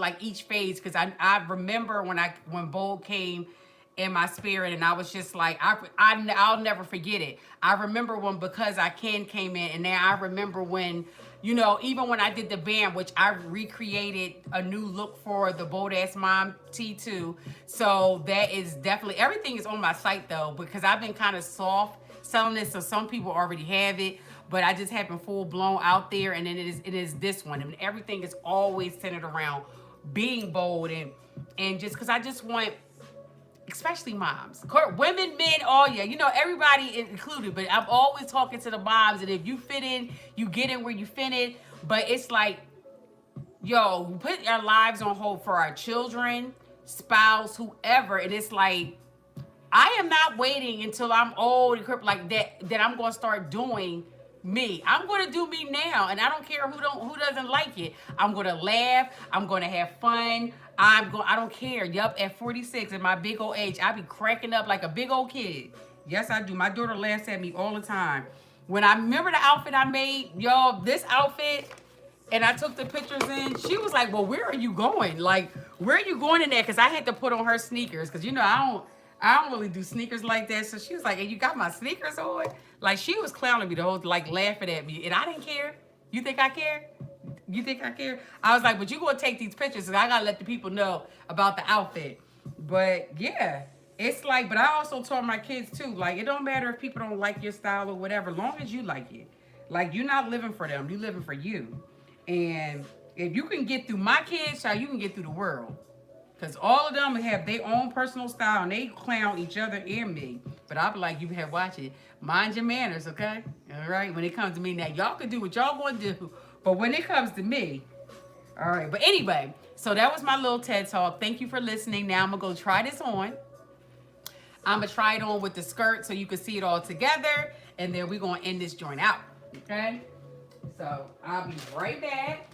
S1: phase, because I remember when Bold came in my spirit, and I was just like, I'll never forget it. I remember when Because I Can came in, and now I remember when, you know, even when I did the band, which I recreated a new look for the Bold Ass Mom T2. So that is definitely, everything is on my site though, because I've been kind of soft selling this, so some people already have it, but I just haven't full blown out there. And then it is this one, and everything is always centered around being bold, and just because I just want, especially moms, women, men, all, yeah, you know, everybody included, but I'm always talking to the moms, and if you fit in, you get in where you fit in. But it's like, yo, we put our lives on hold for our children, spouse, whoever, and it's like, I am not waiting until I'm old and like that I'm going to start doing me. I'm going to do me now, and I don't care who doesn't like it. I'm going to laugh. I'm going to have fun. I don't care. Yup, at 46 in my big old age, I be cracking up like a big old kid. Yes, I do. My daughter laughs at me all the time. When I remember the outfit I made, y'all, this outfit, and I took the pictures in, she was like, well, where are you going? Like, where are you going in there? Because I had to put on her sneakers, because, you know, I don't really do sneakers like that. So she was like, hey, you got my sneakers on? Like, she was clowning me the whole, like, laughing at me. And I didn't care. You think I care? You think I care? I was like, but you going to take these pictures, and I got to let the people know about the outfit. But, yeah, it's like, but I also told my kids, too, like, it don't matter if people don't like your style or whatever, long as you like it. Like, you're not living for them. You're living for you. And if you can get through my kids, child, you can get through the world. Because all of them have their own personal style, and they clown each other and me. But I'll be like, you have watch it. Mind your manners, okay? All right? When it comes to me, now y'all can do what y'all going to do. But when it comes to me, all right. But anyway, so that was my little TED Talk. Thank you for listening. Now I'm going to go try this on. I'm going to try it on with the skirt so you can see it all together. And then we're going to end this joint out, okay? So I'll be right back.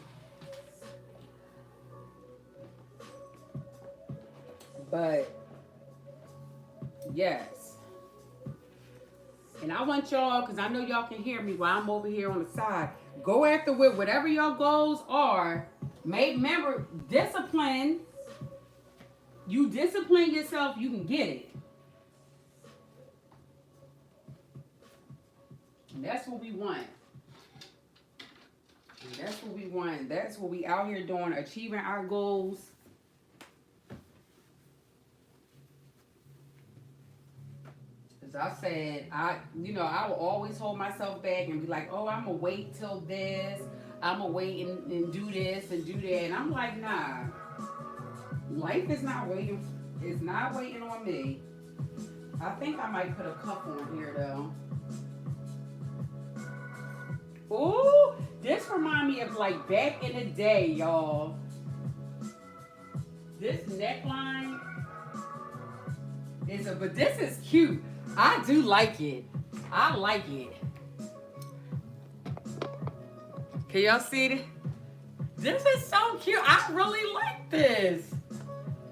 S1: But yes, and I want y'all, because I know y'all can hear me while I'm over here on the side, go after with whatever your goals are. Remember, discipline. You discipline yourself, you can get it. And that's what we want. And that's what we want. That's what we out here doing, achieving our goals. I said, I will always hold myself back and be like, oh, I'm going to wait till this. I'm going to wait and do this and do that. And I'm like, nah. Life is not waiting. It's not waiting on me. I think I might put a cuff on here, though. Ooh, this reminds me of, like, back in the day, y'all. This neckline but this is cute. I do like it. I like it. Can y'all see it? This is so cute. I really like this.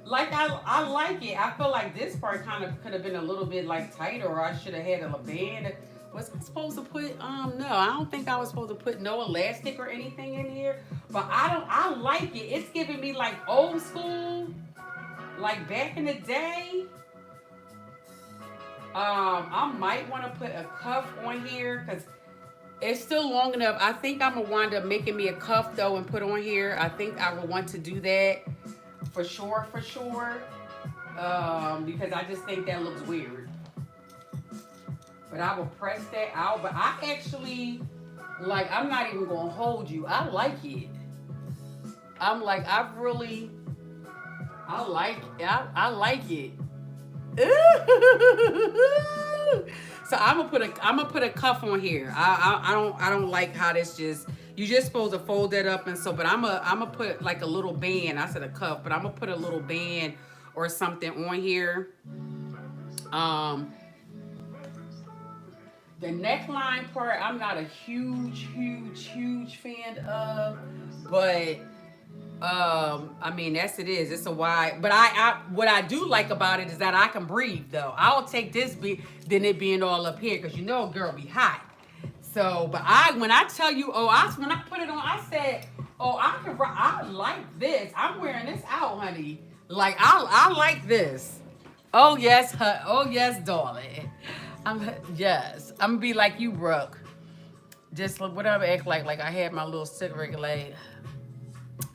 S1: Like, I like it. I feel like this part kind of could have been a little bit like tighter, or I should have had a band. Was I supposed to put, no, I don't think I was supposed to put no elastic or anything in here. But I like it. It's giving me like old school, like back in the day. I might want to put a cuff on here because it's still long enough. I think I'm going to wind up making me a cuff though and put on here. I think I will want to do that for sure. Because I just think that looks weird. But I will press that out. But I actually, like, I'm not even going to hold you. I like it. I'm like, I like it. So I'm gonna put a cuff on here. I don't like how this just, You just supposed to fold that up, and so, but I'm a put like a little band. I said a cuff, but I'm gonna put a little band or something on here. Um, the neckline part, I'm not a huge fan of, but I mean, that's it is. It's a wide, but I what I do like about it is that I can breathe though. I'll take this than it being all up here because you know, a girl be hot. So, but when I tell you, when I put it on, I said, I like this. I'm wearing this out, honey. Like I like this. Oh yes, oh yes, darling. Yes. I'm gonna be like you, Brooke. Just whatever act like I had my little cigarette like.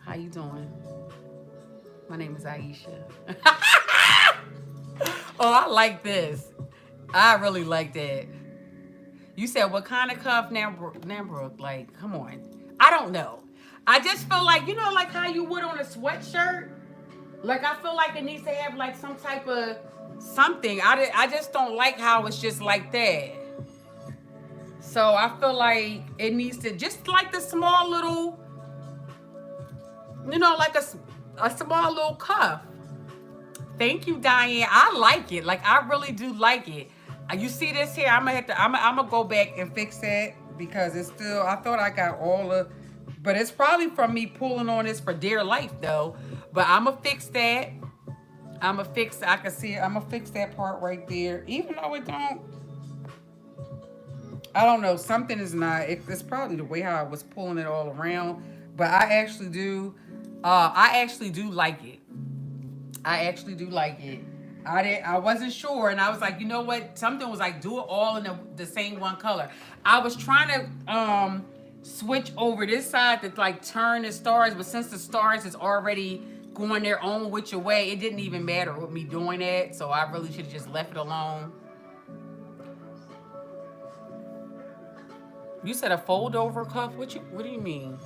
S1: How you doing? My name is Aisha. Oh, I like this. I really like that. You said what kind of cuff now, Brooke? Like, come on. I don't know. I just feel like, you know, like how you would on a sweatshirt? Like, I feel like it needs to have like some type of something. I just don't like how it's just like that. So I feel like it needs to, just like the small little, you know, like a small little cuff. Thank you, Diane. I like it. Like, I really do like it. You see this here? I'm gonna go back and fix that because it's still, I thought I got all of, but it's probably from me pulling on this for dear life though. But I'm gonna fix that. I can see it. I'm gonna fix that part right there. Even though it don't, I don't know, something is not, it's probably the way how I was pulling it all around. But I actually do like it. I actually do like it. I wasn't sure, and I was like, you know what? Something was like, do it all in the same one color. I was trying to switch over this side to like turn the stars, but since the stars is already going their own which way, it didn't even matter with me doing that. So I really should have just left it alone. You said a fold over cuff? What do you mean?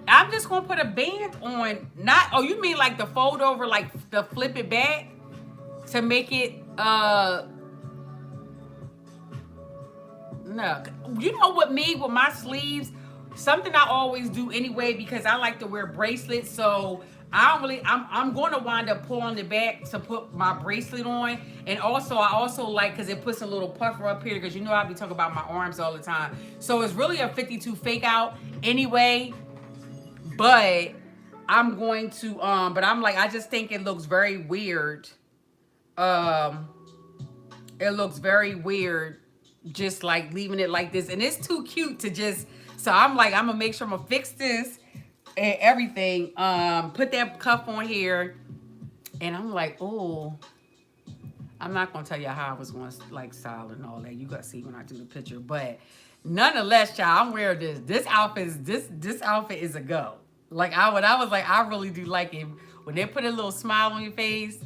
S1: I'm just gonna put a band on. Not, oh, you mean like the fold over, like the flip it back to make it no. You know what, me with my sleeves, something I always do anyway because I like to wear bracelets, so I'm going to wind up pulling the back to put my bracelet on. And also I also like, because it puts a little puffer up here, because you know I be talking about my arms all the time, so it's really a 52 fake out anyway. But I'm going to, but I'm like, I just think it looks very weird. It looks very weird just like leaving it like this. And it's too cute to just, so I'm like, I'm gonna make sure I'm gonna fix this and everything. Put that cuff on here. And I'm like, oh, I'm not gonna tell you how I was going to like style and all that. You gotta see when I do the picture. But nonetheless, child, I'm wearing this. This outfit is a go. Like I was like, I really do like it. When they put a little smile on your face.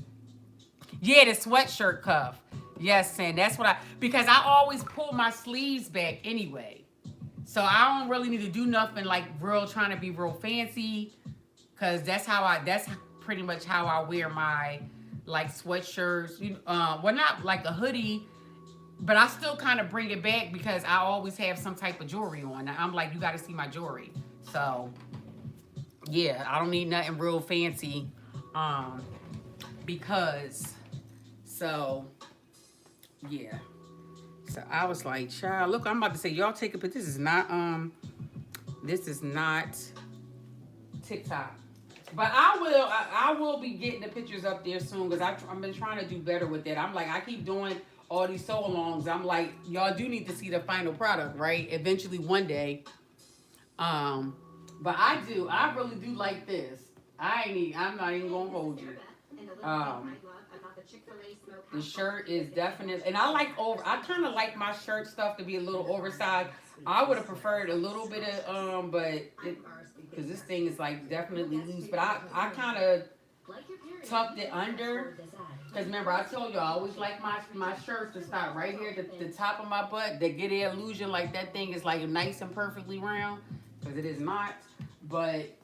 S1: Yeah, the sweatshirt cuff. Yes, and that's what because I always pull my sleeves back anyway. So I don't really need to do nothing like real, trying to be real fancy. Cause that's pretty much how I wear my like sweatshirts. Well, not like a hoodie, but I still kind of bring it back because I always have some type of jewelry on. I'm like, you got to see my jewelry. So yeah, I don't need nothing real fancy. Because so yeah. So I was like, child, look, I'm about to say, y'all take it, but this is not TikTok. But I will be getting the pictures up there soon because I've been trying to do better with that. I'm like, I keep doing all these sew-alongs. I'm like, y'all do need to see the final product, right? Eventually one day. But I really do like this. I'm not even gonna hold you. The shirt is definitely, and I kind of like my shirt stuff to be a little oversized. I would have preferred a little bit of, because this thing is like definitely loose. But I kind of tucked it under. Because remember, I told you I always like my shirts to start right here at the top of my butt. They get the illusion like that thing is like nice and perfectly round, because it is not. But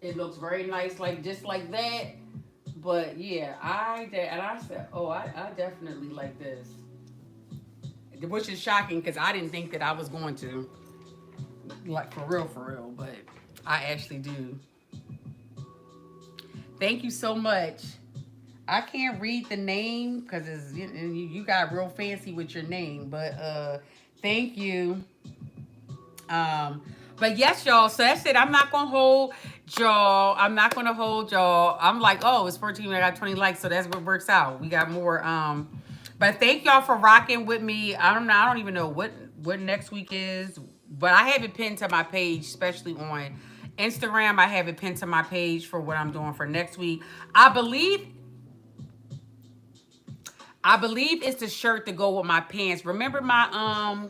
S1: it looks very nice, like just like that. But yeah, I said, oh, I definitely like this. Which is shocking because I didn't think that I was going to. Like for real, but I actually do. Thank you so much. I can't read the name because it's you got real fancy with your name, but thank you. Um, but yes, y'all. So that's it. I'm not gonna hold y'all. I'm not gonna hold y'all. I'm like, oh, it's 14. I got 20 likes, so that's what works out. We got more. But thank y'all for rocking with me. I don't know. I don't even know what next week is, but I have it pinned to my page, especially on Instagram. I have it pinned to my page for what I'm doing for next week. I believe it's the shirt to go with my pants. Remember my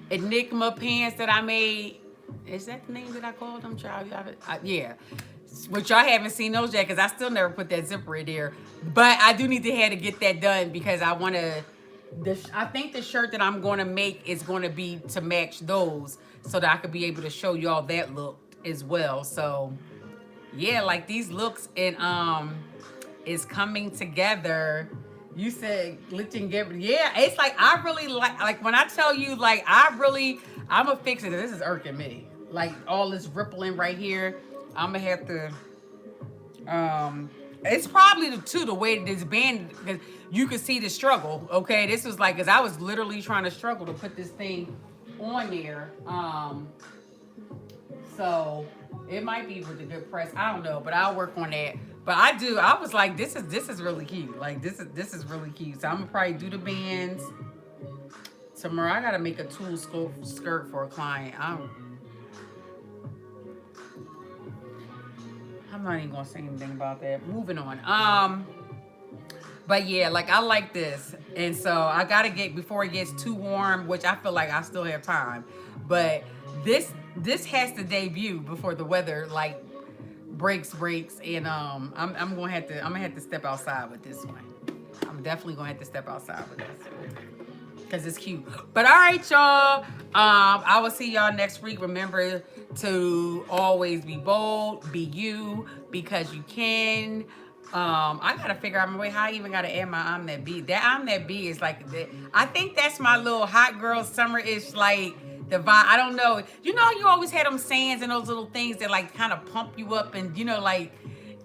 S1: Enigma pants that I made? Is that the name that I called them, child? Yeah. Which y'all haven't seen those yet because I still never put that zipper in there. But I do need to have to get that done because I want to. I think the shirt that I'm going to make is going to be to match those so that I could be able to show y'all that look as well. So yeah, like these looks and is coming together. You said glitch and get, yeah, it's like I really like when I tell you like I'm a fix it. This is irking me. Like all this rippling right here. I'm gonna have to it's probably the way that this band because you could see the struggle. Okay, this was like because I was literally trying to struggle to put this thing on there. So it might be with the good press. I don't know, but I'll work on that. But I was like, this is really cute. Like this is really cute. So I'm gonna probably do the bands tomorrow. I gotta make a tulle skirt for a client. I'm not even gonna say anything about that. Moving on. But yeah, like I like this, and so I gotta get before it gets too warm, which I feel like I still have time. But this has to debut before the weather like breaks, and I'm gonna have to step outside with this one. I'm definitely gonna have to step outside with this because it's cute. But all right, y'all. I will see y'all next week. Remember to always be bold, be you, because you can. I gotta figure out my way how I even gotta add my I'm that B. That I'm that B is like I think that's my little hot girl summer-ish like the vibe. I don't know. You know, you always had them sayings and those little things that like kind of pump you up and like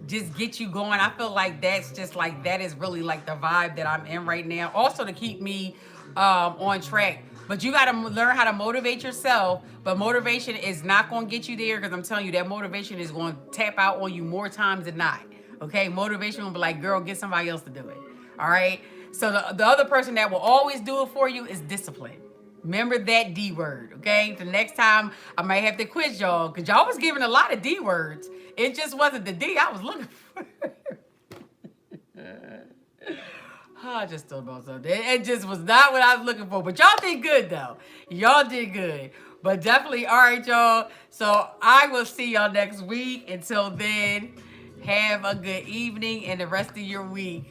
S1: just get you going. I feel like that's just like that is really like the vibe that I'm in right now. Also to keep me on track. But you got to learn how to motivate yourself. But motivation is not going to get you there because I'm telling you that motivation is going to tap out on you more times than not. Okay? Motivation will be like, girl, get somebody else to do it. All right? So the other person that will always do it for you is discipline. Remember that D word, okay? The next time I might have to quiz y'all because y'all was giving a lot of D words. It just wasn't the D I was looking for. I just thought about something. It just was not what I was looking for. But y'all did good, though. Y'all did good. But definitely, all right, y'all. So I will see y'all next week. Until then, have a good evening and the rest of your week.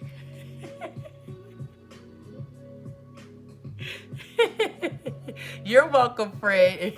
S1: You're welcome, Fred.